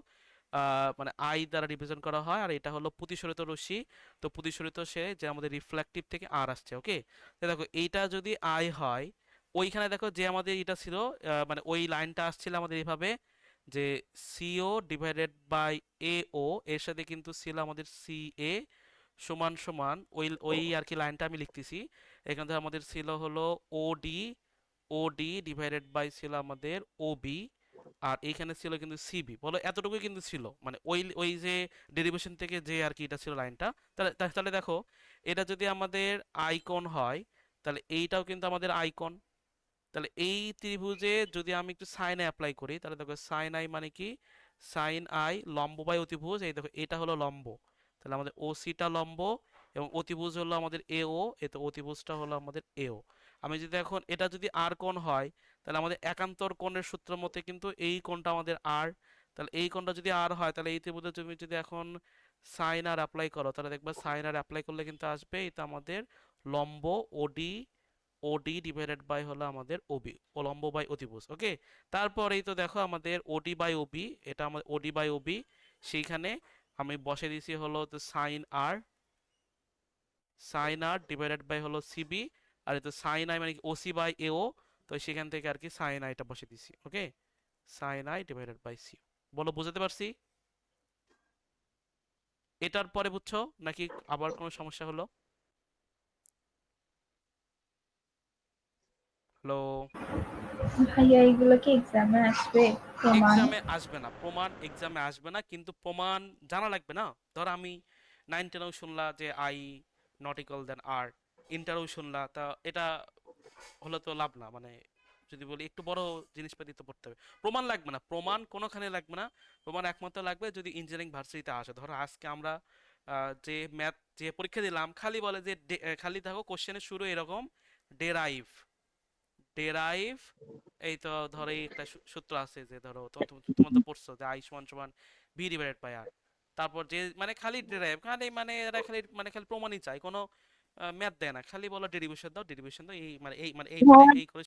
মানে আই দ্বারা রিপ্রেজেন্ট করা হয়, আর এটা হলো প্রতিসরিত রশ্মি। তো প্রতিসরিত সে যে আমাদের রিফ্লেকটিভ থেকে আর আসছে। ওকে, তো দেখো এইটা যদি আই হয়, ওইখানে দেখো যে আমাদের এটা ছিল মানে ওই লাইনটা আসছিল আমাদের এইভাবে, যে সিও ডিভাইডেড বাই এ ও, এর সাথে কিন্তু ছিল আমাদের সি এ সমান সমান ওই ওই আর কি লাইনটা আমি লিখতেছি। এখান থেকে আমাদের ছিল হলো ওডি, ওডি ডিভাইডেড বাই ছিল আমাদের ওবি, আর এইখানে ছিল কিন্তু সিবি। বলো এতটুকুই কিন্তু ছিল, মানে ওই ওই যে ডেরিভেশন থেকে যে আর কি এটা ছিল লাইনটা। তাহলে তাহলে দেখো এটা যদি আমাদের আইকন হয়, তাহলে এইটাও কিন্তু আমাদের আইকন। তাহলে এই ত্রিভুজে যদি আমি একটু সাইন আই অ্যাপ্লাই করি, তাহলে দেখো সাইন আই মানে কি, সাইন আই লম্ব বাই অতিভুজ, এই দেখো এটা হলো লম্ব, তাহলে আমাদের ওসিটা লম্ব এবং অতিভুজ হলো আমাদের এও, এ তো অতিভুজটা হলো আমাদের এও। আমি যদি এখন এটা যদি আর কোণ হয়, তাহলে আমাদের একান্তর কোণের সূত্র মতে কিন্তু এই কোণটা আমাদের আর। তাহলে এই কোণটা যদি আর হয়, তাহলে এই ত্রিভুজে তুমি যদি এখন সাইন আর অ্যাপ্লাই করো, তাহলে দেখবা সাইন আর অ্যাপ্লাই করলে কিন্তু আসবে এটা আমাদের লম্ব ওডি, ওডি ডিভাইডেড বাই হলো আমাদের ওবি, লম্ব বাই অতিভুজ। ওকে, তারপরেই তো দেখো আমাদের ওডি বাই ওবি, এটা আমাদের ওডি বাই ওবি, সেইখানে আমি বসে দিয়েছি হলো তো সাইন আর ডিভাইডেড বাই হলো সিবি, আর এই তো সাইন আই মানে ওসি বাই এও, তো সেখান থেকে আর কি সাইন আইটা বসে দিছি। Okay, sine I divided by C. বলো বুঝতে পারছি? এটার পরে বুঝছো নাকি আবার কোনো সমস্যা হলো? হ্যালো? ভাইয়া এগুলো কি এক্সামে আসবে প্রমাণ? এক্সামে আসবে না, প্রমাণ এক্সামে আসবে না, কিন্তু প্রমাণ জানা লাগবে না। ধর আমি 9 10 শুনলা যে আই নট ইকুয়াল দেন আর, ইন্টারও শুনলা, তা এটা হলে তো লাভ না। মানে যদি বলি একটু বড় জিনিসপাতি তো পড়তে হবে, প্রমাণ লাগবে না, প্রমাণ কোনোখানে লাগবে না। প্রমাণ একমাত্র লাগবে যদি ইঞ্জিনিয়ারিং ভার্সিটিতে আসে। ধরো আজকে আমরা যে ম্যাথ যে পরীক্ষা দিলাম, খালি বলে যে খালি দেখো কোশ্চেনের শুরু এরকম ডেরাইভ, ডেরাইভ, এই তো ধরো এই একটা সূত্র আছে যে ধরো তোমার তো পড়ছো যে আই সমান সমান ভি ডিভাইডেড বাই আর। তারপর যে মানে খালি ডেরাইভ, খালি মানে এরা খালি মানে খালি প্রমাণই চায়, কোনো ম্যাথ দেয় না, খালি বলো ডেরিভেশন দাও, ডেরিভেশন দাও, এই মানে এই হ্যাঁ এই করে